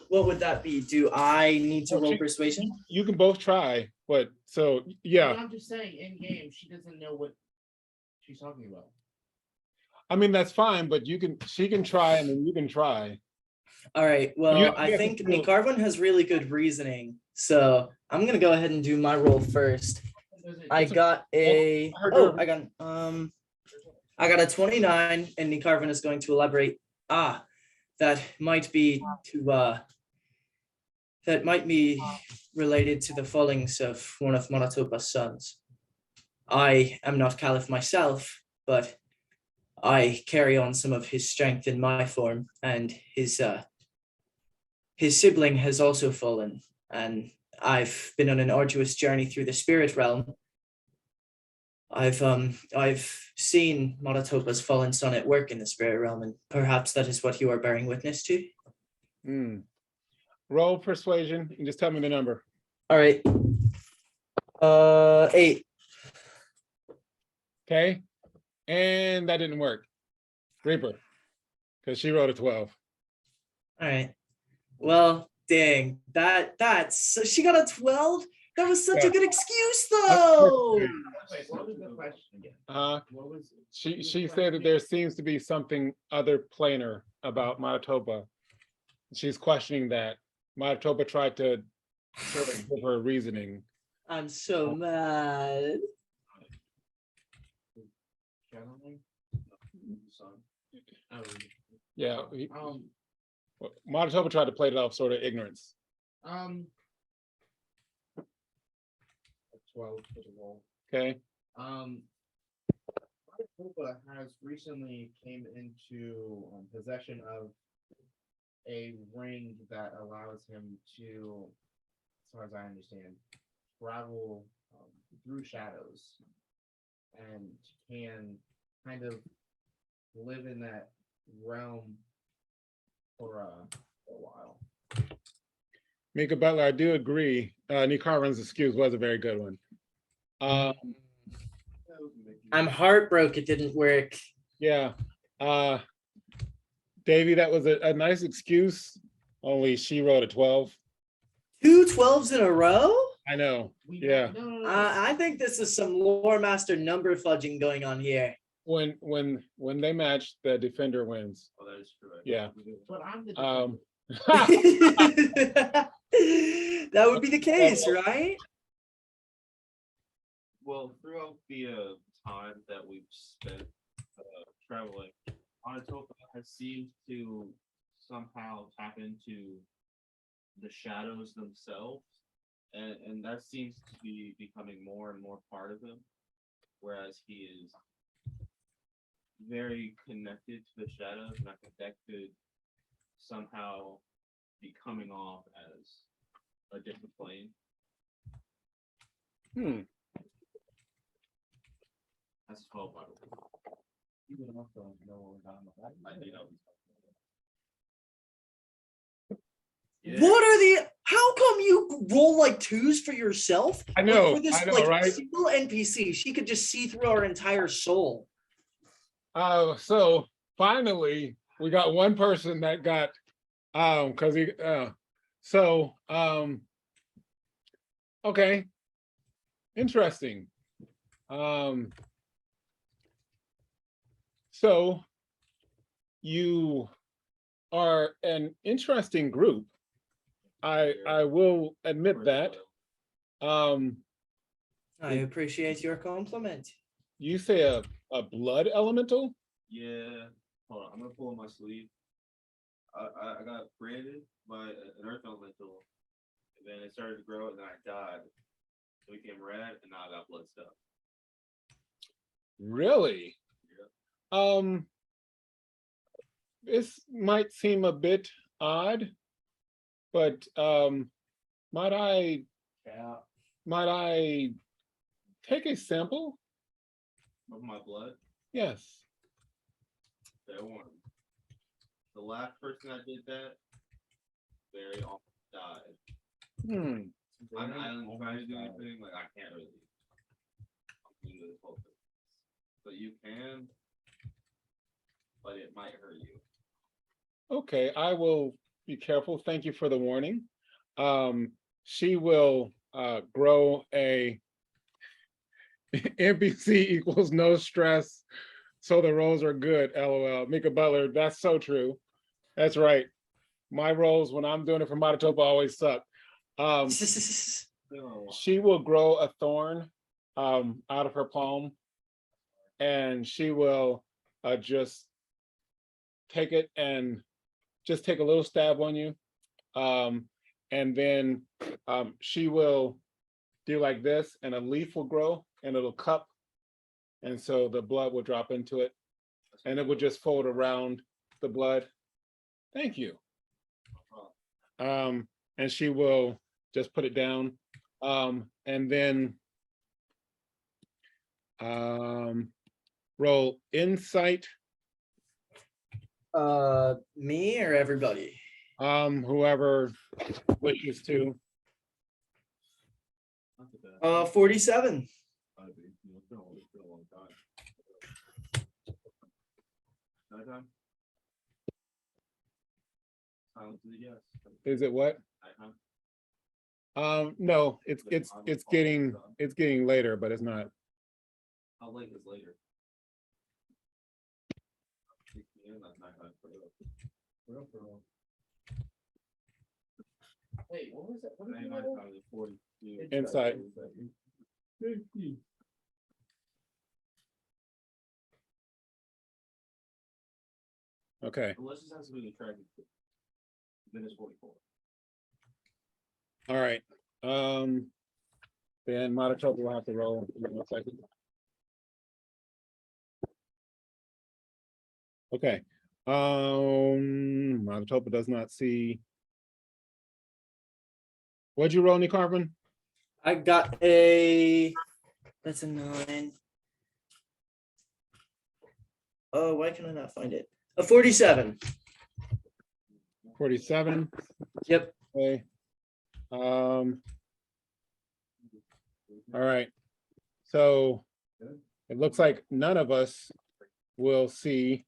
Speaker 2: what would that be? Do I need to
Speaker 1: Oh,
Speaker 2: roll
Speaker 1: she-
Speaker 2: persuasion?
Speaker 1: You can both try, but so
Speaker 3: But
Speaker 1: yeah.
Speaker 3: I'm just saying, in game, she doesn't know what she's talking about.
Speaker 1: I mean that's fine, but she can try and then you can try.
Speaker 2: All right. Well,
Speaker 1: you
Speaker 2: I
Speaker 1: have to
Speaker 2: think
Speaker 1: feel-
Speaker 2: Nicarvin has really good reasoning. So I'm gonna go ahead and do my roll first. I got a I got a 29, and Nicarvin is going to elaborate. That might be related to the fallings of one of Manitopa's sons. I am not Caliph myself, but I carry on some of his strength in my form, and his sibling has also fallen, and I've been on an arduous journey through the spirit realm. I've seen Manitopa's fallen son at work in the spirit realm, and perhaps that is what you are bearing witness to.
Speaker 1: Roll persuasion and just tell me the number.
Speaker 2: All right. 8.
Speaker 1: Okay. And that didn't work. Reaper. Because she rolled a 12.
Speaker 2: All right. Well, dang. That's she got a 12. That was such a good excuse, though.
Speaker 3: Wait, what was the question again? What was
Speaker 1: She said that there seems to be something other planar about Manitoba. She's questioning that. Manitoba tried to sort of give her reasoning.
Speaker 2: I'm so mad.
Speaker 3: channeling? Oh,
Speaker 1: Yeah.
Speaker 3: um,
Speaker 1: Manitoba tried to play it off sort of ignorance.
Speaker 3: 12 for the roll.
Speaker 1: Okay.
Speaker 3: Manitoba has recently came into possession of a ring that allows him to, as far as I understand, travel through shadows and can kind of live in that realm for a while.
Speaker 1: Mika Butler, I do agree. Nicarvin's excuse was a very good one.
Speaker 2: I'm heartbroken it didn't work.
Speaker 1: Yeah. Davey, that was a nice excuse. Only she wrote a 12.
Speaker 2: 2 12s in a row?
Speaker 1: I know.
Speaker 3: We
Speaker 1: Yeah.
Speaker 3: No.
Speaker 2: I think this is some lore master number fudging going on here.
Speaker 1: When they match, the defender wins.
Speaker 5: Oh, that is correct.
Speaker 1: Yeah.
Speaker 3: But I'm the
Speaker 2: That would be the case, right?
Speaker 5: Well, throughout the time that we've spent traveling, Manitoba has seemed to somehow tap into the shadows themselves, and that seems to be becoming more and more part of him, whereas he is very connected to the shadows, and I think that could somehow be coming off as a different plane. That's 12 by the way.
Speaker 3: You would also know what we're talking about.
Speaker 5: I think that was.
Speaker 2: What are the? How come you roll like twos for yourself?
Speaker 1: I know,
Speaker 2: Like, for this
Speaker 1: I know,
Speaker 2: like
Speaker 1: right?
Speaker 2: single NPC, she could just see through our entire soul.
Speaker 1: So finally, we got one person that got, because he, okay, interesting. So you are an interesting group. I will admit that.
Speaker 2: I appreciate your compliment.
Speaker 1: You say a blood elemental?
Speaker 5: Yeah. Hold on, I'm gonna pull on my sleeve. I got branded by an earth elemental, and then it started to grow, and then I died. It became red, and now I got blood stuff.
Speaker 1: Really?
Speaker 5: Yeah.
Speaker 1: This might seem a bit odd, but might I take a sample?
Speaker 5: Of my blood,
Speaker 1: Yes.
Speaker 5: fair warning. The last person that did that, very almost died. I'm an island trying to do anything, like I can't really. I'm into this whole thing. But you can, but it might hurt you.
Speaker 1: Okay, I will be careful. Thank you for the warning. She will grow a NPC equals no stress, so the rolls are good. LOL. Mika Butler, that's so true. That's right. My rolls when I'm doing it for Matatopa always suck. She will grow a thorn out of her palm, and she will just take it and just take a little stab on you. And then she will do like this, and a leaf will grow and it'll cup. And so the blood will drop into it, and it will just fold around the blood. Thank you. And she will just put it down. And then roll insight.
Speaker 2: Me or everybody?
Speaker 1: Whoever wishes to.
Speaker 2: 47.
Speaker 5: It's been a long time. Nighttime? Silence is a yes.
Speaker 1: Is it what?
Speaker 5: Nighttime?
Speaker 1: No, it's getting later, but it's not.
Speaker 5: How late is later? 6 p.m. That's nighttime for real.
Speaker 3: Wait, what was it? What did
Speaker 5: Night
Speaker 3: you
Speaker 5: night
Speaker 3: roll?
Speaker 5: time is 42.
Speaker 1: Insight. Okay.
Speaker 5: Unless it has to be the track. Then it's 44.
Speaker 1: All right. Then Matatopa will have to roll. Give me 1 second. Okay. Matatopa does not see. What'd you roll, Nicarvin?
Speaker 2: I got a. That's a 9. Oh, why can I not find it? A 47.
Speaker 1: 47.
Speaker 2: Yep.
Speaker 1: Okay. All right. So it looks like none of us will see.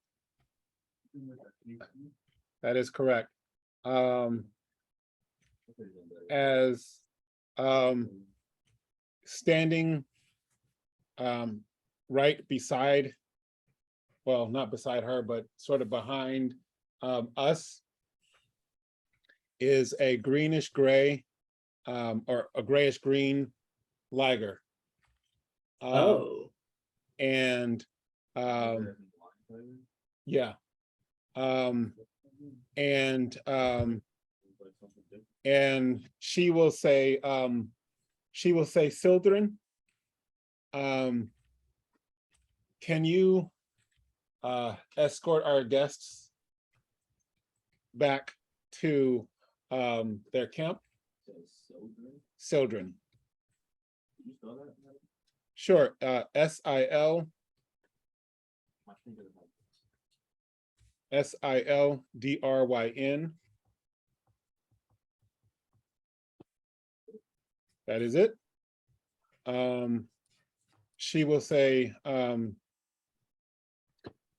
Speaker 1: That is correct. As standing right beside, well, not beside her, but sort of behind us is a greenish gray or a grayish green liger.
Speaker 2: Oh.
Speaker 1: And yeah. And she will say Sildren, can you escort our guests back to their camp? Sildren. Sure. SIL SILDRYN. that is it. She will say,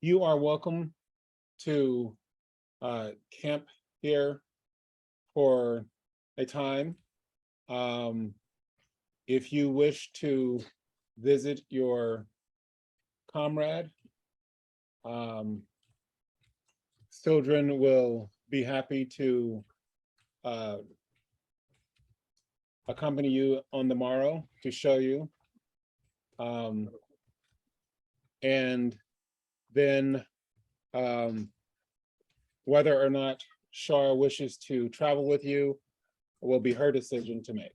Speaker 1: you are welcome to camp here for a time. If you wish to visit your comrade, Sildren will be happy to accompany you on the morrow to show you. And then whether or not Shar wishes to travel with you will be her decision to make.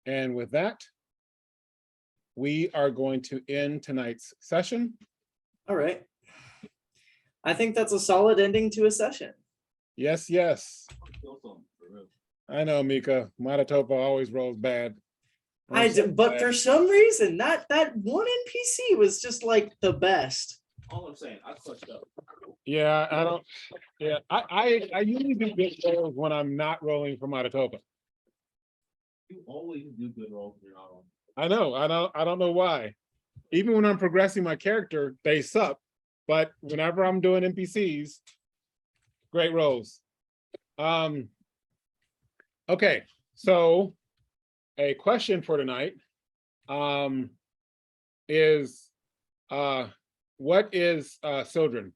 Speaker 1: And with that, we are going to end tonight's session.
Speaker 2: All right. I think that's a solid ending to a session.
Speaker 1: Yes, yes. I know, Mika. Matatopa always rolls bad.
Speaker 2: But for some reason, that one NPC was just like the best.
Speaker 5: All I'm saying, I clutched up.
Speaker 1: Yeah, I don't. Yeah, I usually do good rolls when I'm not rolling for Matatopa.
Speaker 5: You always do good rolls when you're not on.
Speaker 1: I know. I don't know why. Even when I'm progressing my character, they suck. But whenever I'm doing NPCs, great rolls. Okay, so a question for tonight is what is Sildren?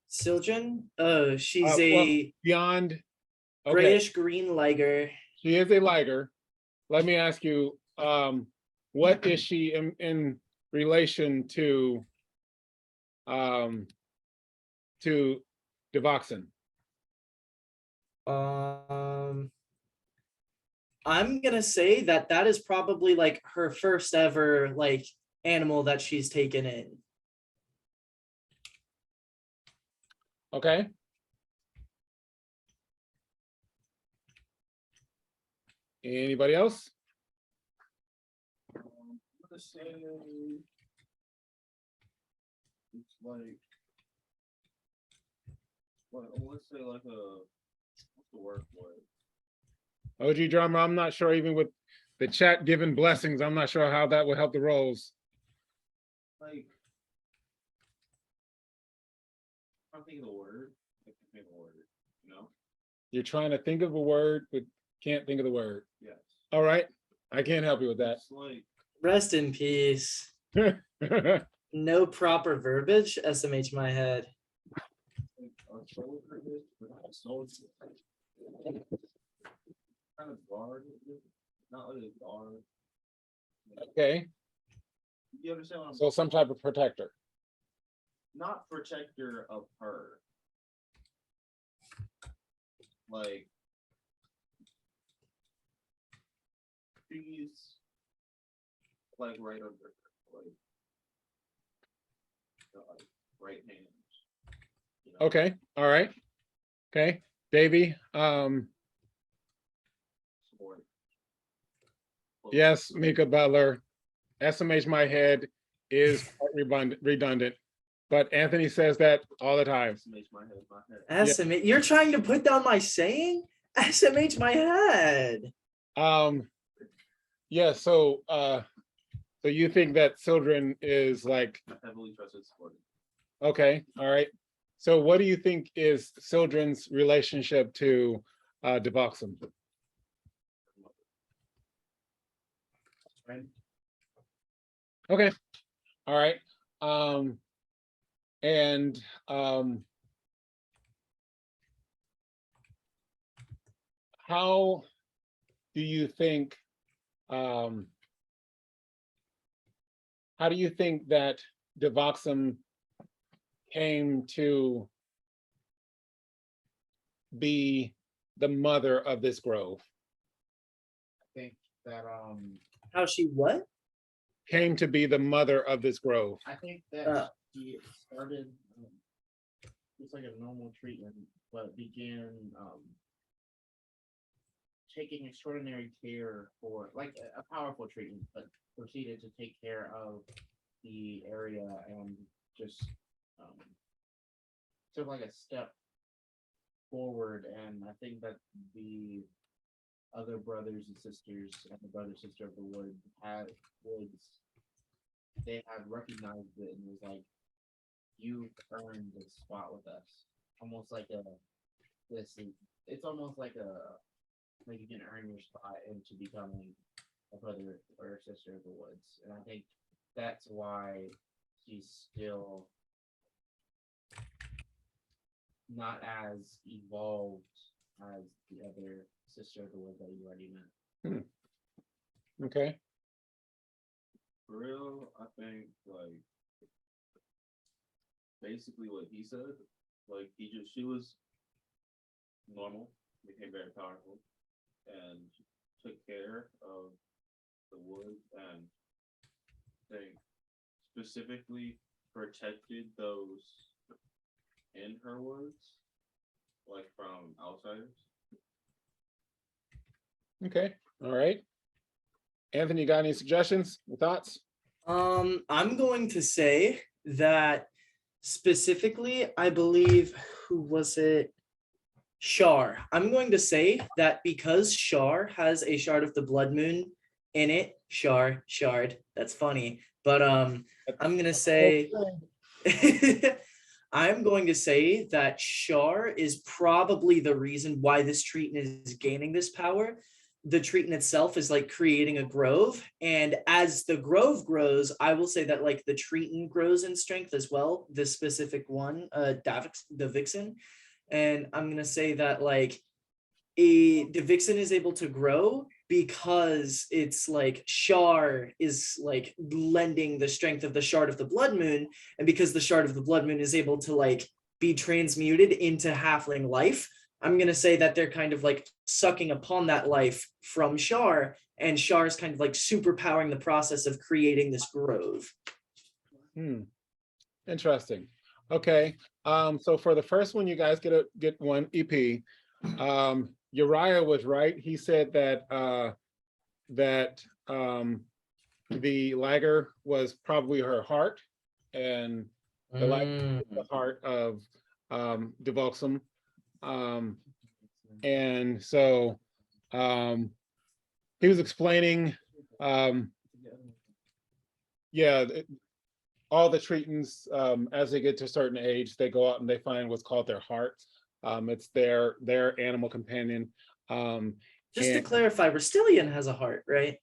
Speaker 2: Sildren? Oh, she's
Speaker 1: Well,
Speaker 2: a
Speaker 1: beyond. Okay,
Speaker 2: grayish green liger.
Speaker 1: she is a liger. Let me ask you, what is she in relation to Divoxsym?
Speaker 2: I'm gonna say that is probably like her first ever like animal that she's taken in.
Speaker 1: Okay. Anybody else?
Speaker 4: I'm gonna say it's like, let's say like what's the word for it?
Speaker 1: OG drama, I'm not sure, even with the chat giving blessings, I'm not sure how that would help the rolls.
Speaker 4: Like, I'm thinking of the word. I can think of the word, you know?
Speaker 1: You're trying to think of a word, but can't think of the word.
Speaker 4: Yes.
Speaker 1: All right, I can't help you with that.
Speaker 4: It's like,
Speaker 2: Rest in peace. No proper verbiage. SMH my head.
Speaker 4: our soul for this, but our soul kind of guard, not really guard.
Speaker 1: Okay,
Speaker 4: You understand what I'm
Speaker 1: so some type of protector.
Speaker 4: not protector of her. Like, she's like right under her, like, right hand. You know?
Speaker 1: Okay, all right. Okay, Davey,
Speaker 4: Support.
Speaker 1: yes, Mika Butler, SMH my head is quite redundant, but Anthony says that all the time.
Speaker 4: Makes my head.
Speaker 2: SMH. You're trying to put down my saying? SMH my head.
Speaker 1: Yeah, so so you think that Sildren is like,
Speaker 4: Heavily trusted support.
Speaker 1: okay, all right. So what do you think is Sildren's relationship to Divoxsym?
Speaker 3: Right?
Speaker 1: Okay, all right. And how do you think that Divoxsym came to be the mother of this grove?
Speaker 3: I think that
Speaker 2: How she what?
Speaker 1: Came to be the mother of this grove.
Speaker 3: I think that she started just like a normal treatment, but began taking extraordinary care for like a powerful treatment, but proceeded to take care of the area and just took like a step forward, and I think that the other brothers and sisters and the brother sister of the wood they had recognized it and was like, you earned this spot with us. Almost like it's almost like you can earn your spot into becoming a brother or sister of the woods. And I think that's why she's still not as evolved as the other sister of the woods that you already met.
Speaker 1: Okay.
Speaker 5: For real, I think like basically what he said, like she was normal, became very powerful, and took care of the wood, and they specifically protected those in her woods, like from outsiders.
Speaker 1: Okay. All right. Anthony, you got any suggestions or thoughts?
Speaker 2: I'm going to say that specifically, I believe, who was it? Shar. I'm going to say that because Shar has a shard of the blood moon in it, shard, that's funny. But I'm gonna say I'm going to say that Shar is probably the reason why this treeton is gaining this power. The treeton itself is like creating a grove, and as the grove grows, I will say that like the treeton grows in strength as well, this specific one, Divoxsym. And I'm gonna say that like Divoxsym is able to grow because it's like Shar is like lending the strength of the shard of the blood moon, and because the shard of the blood moon is able to like be transmuted into halfling life, I'm gonna say that they're kind of like sucking upon that life from Shar, and Shar is kind of like superpowering the process of creating this grove.
Speaker 1: Interesting. Okay. So for the first one, you guys get one EP. Uriah was right. He said that the Liger was probably her heart, and the Liger is the heart of Divoxsym. And so he was explaining, all the treetons, as they get to a certain age, they go out and they find what's called their heart. It's their animal companion.
Speaker 2: Just to clarify, Rastilian has a heart, right?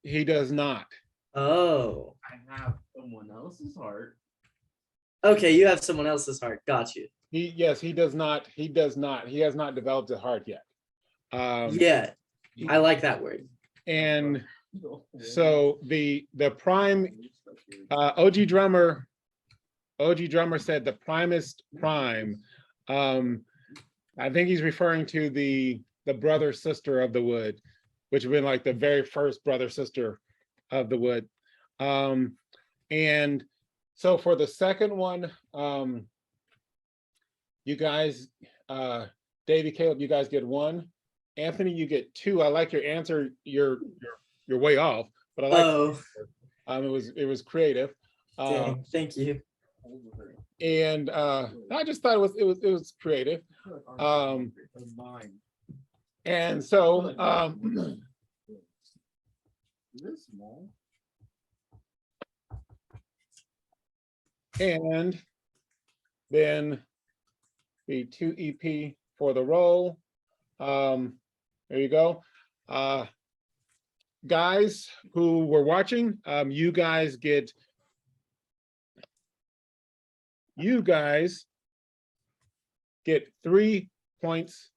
Speaker 1: He does not.
Speaker 2: Oh.
Speaker 3: I have someone else's heart.
Speaker 2: Okay, you have someone else's heart. Got you.
Speaker 1: He does not. He does not. He has not developed a heart yet.
Speaker 2: Yeah, I like that word.
Speaker 1: And so the prime OG drummer said the primest prime. I think he's referring to the brother sister of the wood, which would be like the very first brother sister of the wood. And so for the second one, you guys, Davey, Caleb, you guys get one. Anthony, you get two. I like your answer. You're way off, but I like. It was creative.
Speaker 2: Dang, thank you.
Speaker 1: And I just thought it was creative. And so
Speaker 3: This small.
Speaker 1: and then the 2 EP for the roll. There you go. Guys who were watching, you guys get 3 points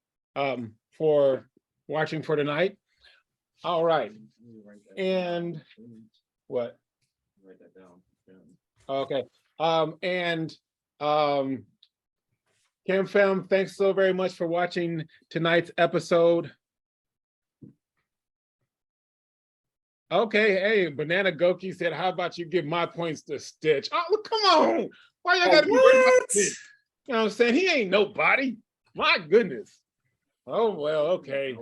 Speaker 1: for watching for tonight. All right. And what?
Speaker 5: Write that down.
Speaker 1: Okay. Kim Fam, thanks so very much for watching tonight's episode. Okay, hey, Banana Goki said, how about you give my points to Stitch? Oh, come on. Why y'all gotta be worried about Stitch? You know what I'm saying? He ain't nobody. My goodness. Oh, well, okay.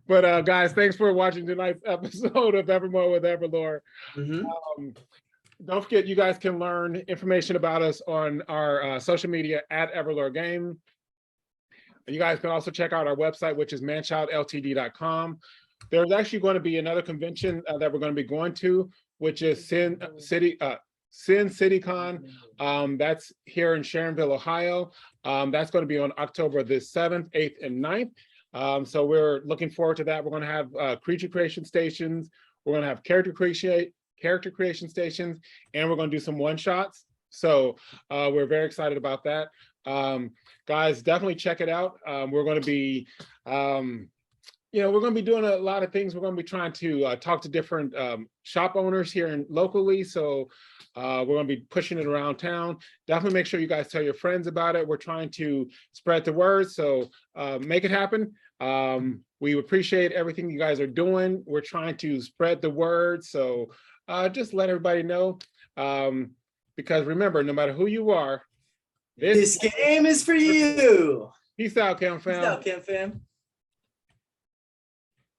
Speaker 1: But guys, thanks for watching tonight's episode of EverMore with EverLore. Don't forget, you guys can learn information about us on our social media at EverLoreGame. You guys can also check out our website, which is ManChildLTD.com. There's actually going to be another convention that we're going to be going to, which is Sin CityCon. That's here in Sharonville, Ohio. That's going to be on October the 7th, 8th, and 9th. So we're looking forward to that. We're going to have creature creation stations. We're going to have character creation stations, and we're going to do some one-shots. So we're very excited about that. Guys, definitely check it out. We're going to be, we're going to be doing a lot of things. We're going to be trying to talk to different shop owners here locally. So we're going to be pushing it around town. Definitely make sure you guys tell your friends about it. We're trying to spread the word. So make it happen. We appreciate everything you guys are doing. We're trying to spread the word. So just let everybody know. Because remember, no matter who you are,
Speaker 2: This game is for you.
Speaker 1: Peace out, Cam fam.
Speaker 2: Peace out, Cam fam.